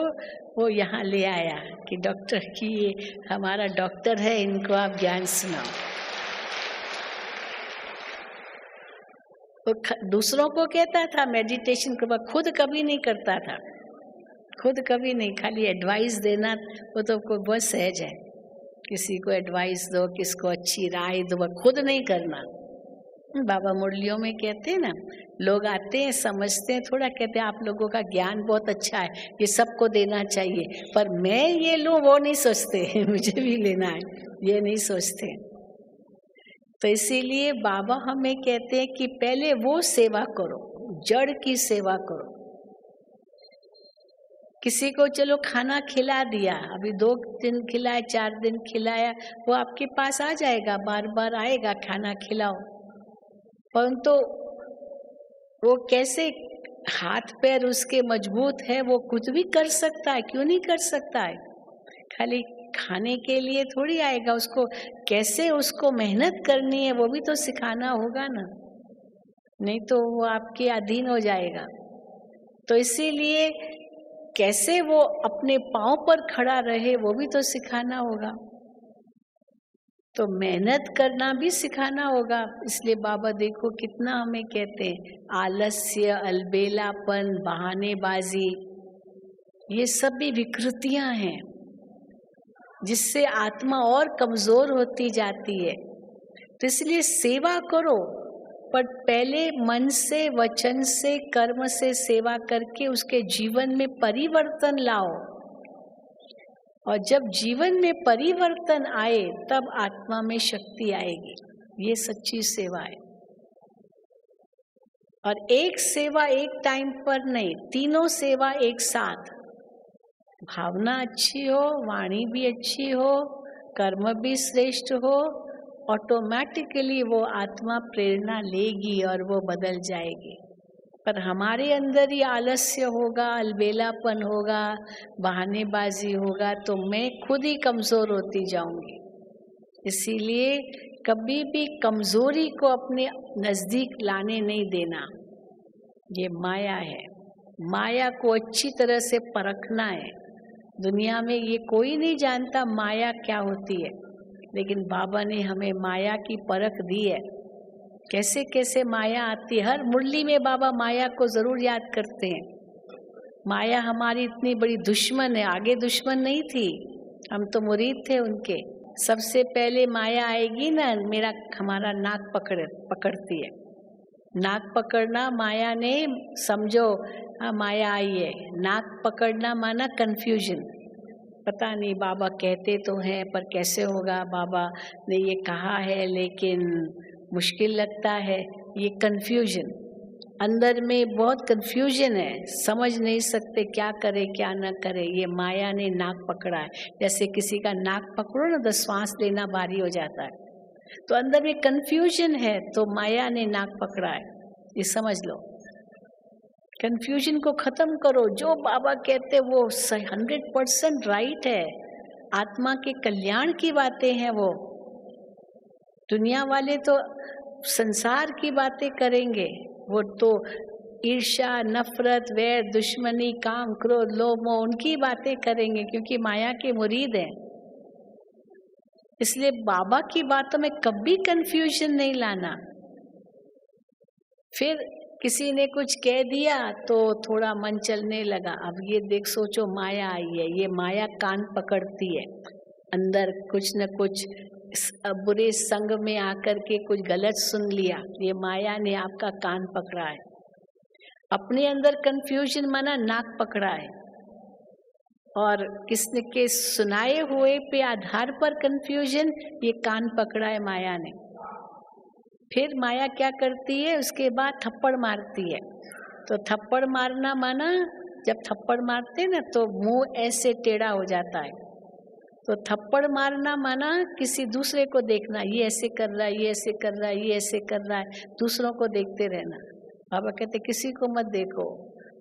वो यहाँ ले आया कि डॉक्टर की ये हमारा डॉक्टर है, इनको आप ज्ञान सुनाओ। वो दूसरों को कहता था मेडिटेशन को, खुद कभी नहीं करता था, खुद कभी नहीं, खाली एडवाइस देना वो तो कोई बहुत सहज है। किसी को एडवाइस दो, किसको अच्छी राय दो, खुद नहीं करना। बाबा मुरलियों में कहते हैं ना, लोग आते हैं समझते हैं थोड़ा, कहते हैं आप लोगों का ज्ञान बहुत अच्छा है, ये सबको देना चाहिए, पर मैं ये लूं वो नहीं सोचते मुझे भी लेना है, ये नहीं सोचते। तो इसीलिए बाबा हमें कहते हैं कि पहले वो सेवा करो, जड़ की सेवा करो। किसी को चलो खाना खिला दिया, अभी 2 दिन खिलाया, 4 दिन खिलाया, वो आपके पास आ जाएगा, बार बार आएगा खाना खिलाओ। परंतु वो कैसे हाथ पैर उसके मजबूत है, वो कुछ भी कर सकता है, क्यों नहीं कर सकता है? खाली खाने के लिए थोड़ी आएगा, उसको कैसे उसको मेहनत करनी है वो भी तो सिखाना होगा ना, नहीं तो वो आपके अधीन हो जाएगा। तो इसीलिए कैसे वो अपने पांव पर खड़ा रहे वो भी तो सिखाना होगा, तो मेहनत करना भी सिखाना होगा। इसलिए बाबा देखो कितना हमें कहते हैं, आलस्य, अलबेलापन, बहानेबाजी, ये सब भी विकृतियां हैं जिससे आत्मा और कमजोर होती जाती है। तो इसलिए सेवा करो, पर पहले मन से, वचन से, कर्म से सेवा करके उसके जीवन में परिवर्तन लाओ। और जब जीवन में परिवर्तन आए तब आत्मा में शक्ति आएगी। ये सच्ची सेवा है। और एक सेवा एक टाइम पर नहीं, तीनों सेवा एक साथ। भावना अच्छी हो, वाणी भी अच्छी हो, कर्म भी श्रेष्ठ हो, ऑटोमेटिकली वो आत्मा प्रेरणा लेगी और वो बदल जाएगी। पर हमारे अंदर ही आलस्य होगा, अलबेलापन होगा, बहानेबाजी होगा, तो मैं खुद ही कमजोर होती जाऊंगी। इसीलिए कभी भी कमजोरी को अपने नजदीक लाने नहीं देना। ये माया है, माया को अच्छी तरह से परखना है। दुनिया में ये कोई नहीं जानता माया क्या होती है, लेकिन बाबा ने हमें माया की परख दी है। कैसे कैसे माया आती है, हर मुरली में बाबा माया को जरूर याद करते हैं। माया हमारी इतनी बड़ी दुश्मन है, आगे दुश्मन नहीं थी, हम तो मुरीद थे उनके। सबसे पहले माया आएगी ना, हमारा नाक पकड़ती है। नाक पकड़ना माया ने, समझो हाँ माया आई है। नाक पकड़ना माना कंफ्यूजन, पता नहीं बाबा कहते तो हैं पर कैसे होगा, बाबा ने ये कहा है लेकिन मुश्किल लगता है, ये कंफ्यूजन। अंदर में बहुत कंफ्यूजन है, समझ नहीं सकते क्या करे क्या ना करे। ये माया ने नाक पकड़ा है। जैसे किसी का नाक पकड़ो ना तो श्वास लेना भारी हो जाता है, तो अंदर में कंफ्यूजन है, तो माया ने नाक पकड़ा है, ये समझ लो। कंफ्यूजन को खत्म करो। जो बाबा कहते वो 100% राइट है, आत्मा के कल्याण की बातें हैं वो। दुनिया वाले तो संसार की बातें करेंगे, वो तो ईर्ष्या, नफरत, वैर, दुश्मनी, काम, क्रोध, लोभ, मोह, उनकी बातें करेंगे क्योंकि माया के मुरीद हैं। इसलिए बाबा की बातों में कभी कंफ्यूजन नहीं लाना। फिर किसी ने कुछ कह दिया तो थोड़ा मन चलने लगा, अब ये देख सोचो माया आई है, ये माया कान पकड़ती है, अंदर कुछ न कुछ बुरे संग में आकर के कुछ गलत सुन लिया, ये माया ने आपका कान पकड़ा है। अपने अंदर कंफ्यूजन माना नाक पकड़ा है, और किसने के सुनाए हुए पे आधार पर कंफ्यूजन, ये कान पकड़ा है माया ने। फिर माया क्या करती है, उसके बाद थप्पड़ मारती है। तो थप्पड़ मारना माना, जब थप्पड़ मारते ना तो मुंह ऐसे टेढ़ा हो जाता है। तो थप्पड़ मारना माना किसी दूसरे को देखना, ये ऐसे कर रहा है, ये ऐसे कर रहा है, ये ऐसे कर रहा है, दूसरों को देखते रहना। बाबा कहते किसी को मत देखो,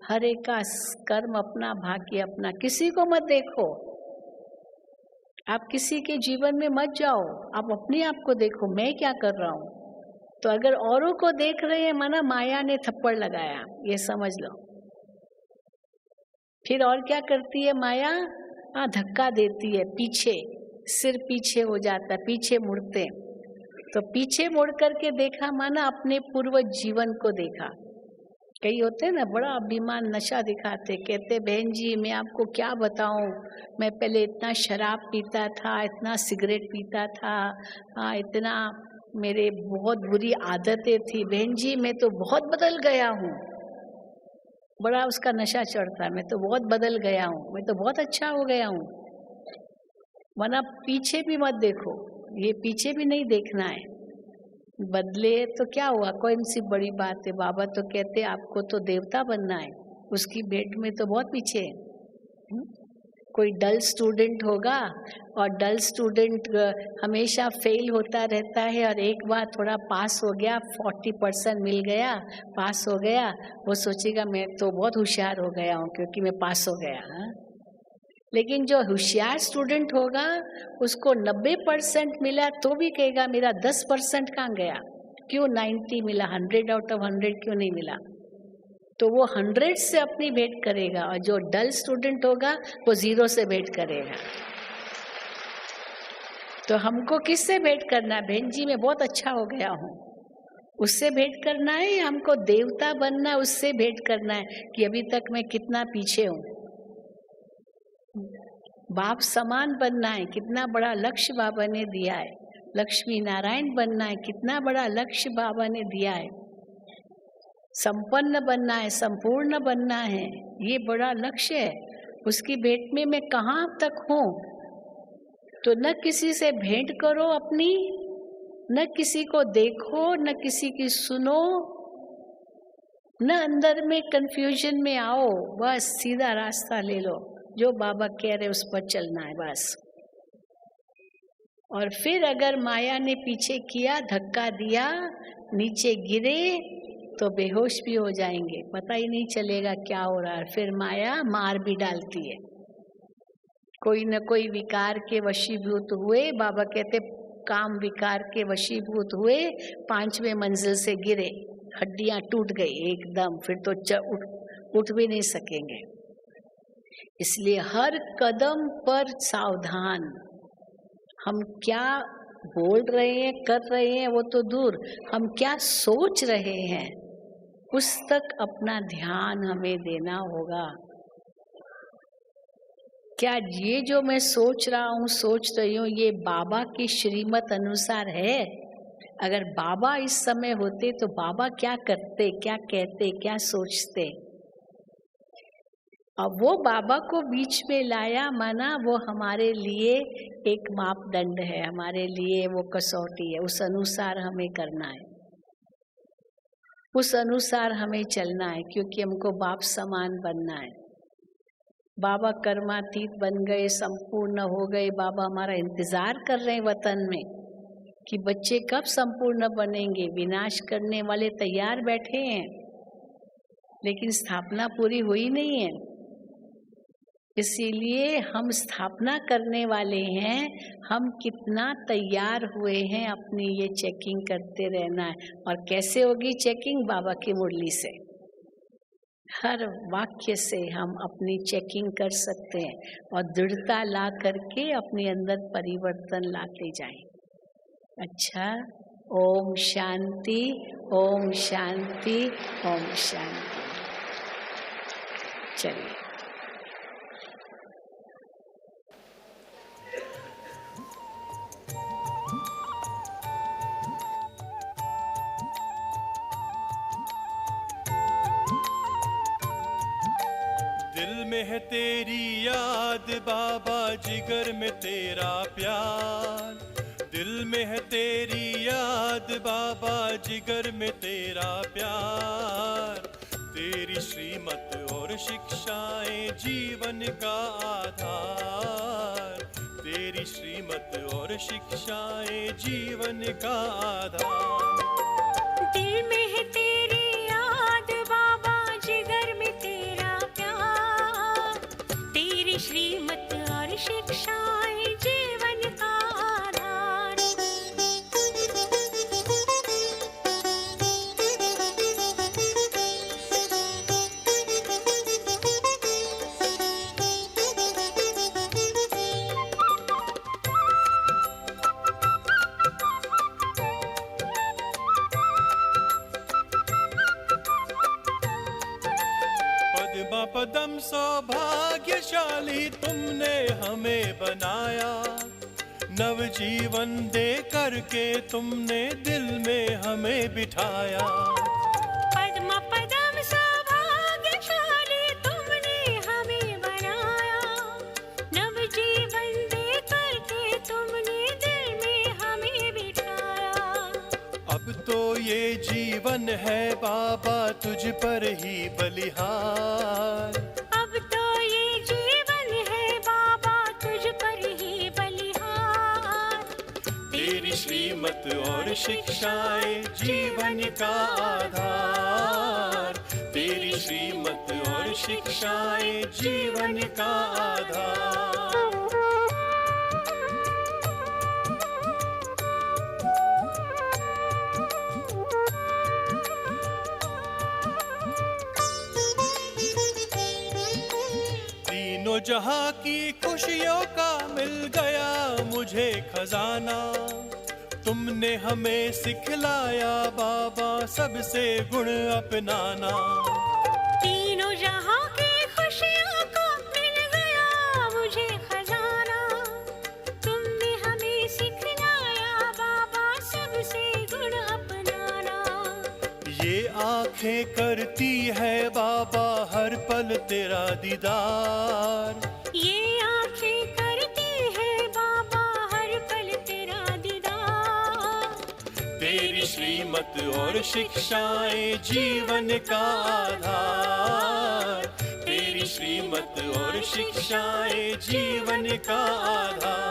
हर एक का कर्म अपना, भाग्य अपना, किसी को मत देखो। आप किसी के जीवन में मत जाओ, आप अपने आप को देखो, मैं क्या कर रहा हूँ। तो अगर औरों को देख रहे हैं माना माया ने थप्पड़ लगाया, ये समझ लो। फिर और क्या करती है माया, धक्का देती है पीछे, सिर पीछे हो जाता है, पीछे मुड़ते। तो पीछे मुड़ करके देखा माना अपने पूर्व जीवन को देखा। कई होते हैं ना बड़ा अभिमान नशा दिखाते, कहते बहन जी मैं आपको क्या बताऊं, मैं पहले इतना शराब पीता था, इतना सिगरेट पीता था, इतना मेरे बहुत बुरी आदतें थी, बहन जी मैं तो बहुत बदल गया हूँ। बड़ा उसका नशा चढ़ता, मैं तो बहुत बदल गया हूँ, मैं तो बहुत अच्छा हो गया हूँ। वरना पीछे भी मत देखो, ये पीछे भी नहीं देखना है। बदले तो क्या हुआ, कोई सी बड़ी बात है। बाबा तो कहते आपको तो देवता बनना है, उसकी भेंट में तो बहुत पीछे है। कोई डल स्टूडेंट होगा, और डल स्टूडेंट हमेशा फेल होता रहता है, और एक बार थोड़ा पास हो गया, 40% मिल गया, पास हो गया, वो सोचेगा मैं तो बहुत होशियार हो गया हूँ क्योंकि मैं पास हो गया। हाँ? लेकिन जो होशियार स्टूडेंट होगा उसको 90% मिला तो भी कहेगा मेरा 10% कहाँ गया, क्यों 90 मिला, 100 आउट ऑफ 100 क्यों नहीं मिला। तो वो 100 से अपनी भेंट करेगा, और जो डल स्टूडेंट होगा वो 0 से भेंट करेगा। तो हमको किससे भेंट करना है, बहन जी मैं बहुत अच्छा हो गया हूँ, उससे भेंट करना है, या हमको देवता बनना है उससे भेंट करना है कि अभी तक मैं कितना पीछे हूँ। बाप समान बनना है, कितना बड़ा लक्ष्य बाबा ने दिया है। लक्ष्मी नारायण बनना है, कितना बड़ा लक्ष्य बाबा ने दिया है। संपन्न बनना है, संपूर्ण बनना है, ये बड़ा लक्ष्य है। उसकी भेंट में मैं कहाँ तक हूँ। तो न किसी से भेंट करो अपनी, न किसी को देखो, न किसी की सुनो, न अंदर में कंफ्यूजन में आओ, बस सीधा रास्ता ले लो, जो बाबा कह रहे उस पर चलना है बस। और फिर अगर माया ने पीछे किया, धक्का दिया, नीचे गिरे तो बेहोश भी हो जाएंगे, पता ही नहीं चलेगा क्या हो रहा है। फिर माया मार भी डालती है, कोई न कोई विकार के वशीभूत हुए। बाबा कहते काम विकार के वशीभूत हुए, 5वें मंजिल से गिरे, हड्डियां टूट गई एकदम, फिर तो उठ भी नहीं सकेंगे। इसलिए हर कदम पर सावधान। हम क्या बोल रहे हैं, कर रहे हैं वो तो दूर, हम क्या सोच रहे हैं उस तक अपना ध्यान हमें देना होगा। क्या ये जो मैं सोच रहा हूँ, सोच रही हूँ, ये बाबा की श्रीमत अनुसार है? अगर बाबा इस समय होते तो बाबा क्या करते, क्या कहते, क्या सोचते? अब वो बाबा को बीच में लाया माना वो हमारे लिए एक मापदंड है, हमारे लिए वो कसौटी है, उस अनुसार हमें करना है, उस अनुसार हमें चलना है, क्योंकि हमको बाप समान बनना है। बाबा कर्मातीत बन गए, संपूर्ण हो गए, बाबा हमारा इंतजार कर रहे हैं वतन में कि बच्चे कब संपूर्ण बनेंगे। विनाश करने वाले तैयार बैठे हैं, लेकिन स्थापना पूरी हुई नहीं है। इसीलिए हम स्थापना करने वाले हैं, हम कितना तैयार हुए हैं अपनी ये चेकिंग करते रहना है। और कैसे होगी चेकिंग? बाबा की मुरली से, हर वाक्य से हम अपनी चेकिंग कर सकते हैं और दृढ़ता ला करके अपने अंदर परिवर्तन लाते जाएं। अच्छा, ओम शांति, ओम शांति, ओम शांति। चलिए। दिल में है तेरी याद बाबा, जिगर में तेरा प्यार। दिल में है तेरी याद बाबा, जिगर में तेरा प्यार। तेरी श्रीमत और शिक्षाएं जीवन का आधार। तेरी श्रीमत और शिक्षाएं जीवन का आधार। दिल में है तेरी याद बाबा, जिगर में तेरा प्यार। तेरी श्रीमत और शिक्षाएं जीवन का आधार। पद्मा पदम सौभाग्यशाली तुमने हमें बनाया। नवजीवन दे करके तुमने दिल में हमें बिठाया। पद्मा पदम सौभाग्यशाली तुमने हमें बनाया। नवजीवन दे करके तुमने दिल में हमें बिठाया। अब तो ये जीवन है बाबा तुझ पर ही बलिहार। अब तो ये जीवन है बाबा तुझ पर ही बलिहार। तेरी श्रीमत और शिक्षाएं जीवन का आधार। तेरी श्रीमत और शिक्षाएं जीवन का आधार। तीनों जहां की खुशियों का मिल गया मुझे खजाना। तुमने हमें सिखलाया बाबा सबसे गुण अपनाना। तीनों जहां की खुशियों को मिल गया मुझे खजाना। तुमने हमें सिखलाया बाबा सबसे गुण अपनाना। ये आंखें करती है बाबा हर पल तेरा दीदार। ये आंखें करती है बाबा हर पल तेरा दीदार। तेरी श्रीमत और शिक्षाएं जीवन का आधार। तेरी श्रीमत और शिक्षाएं जीवन का आधार।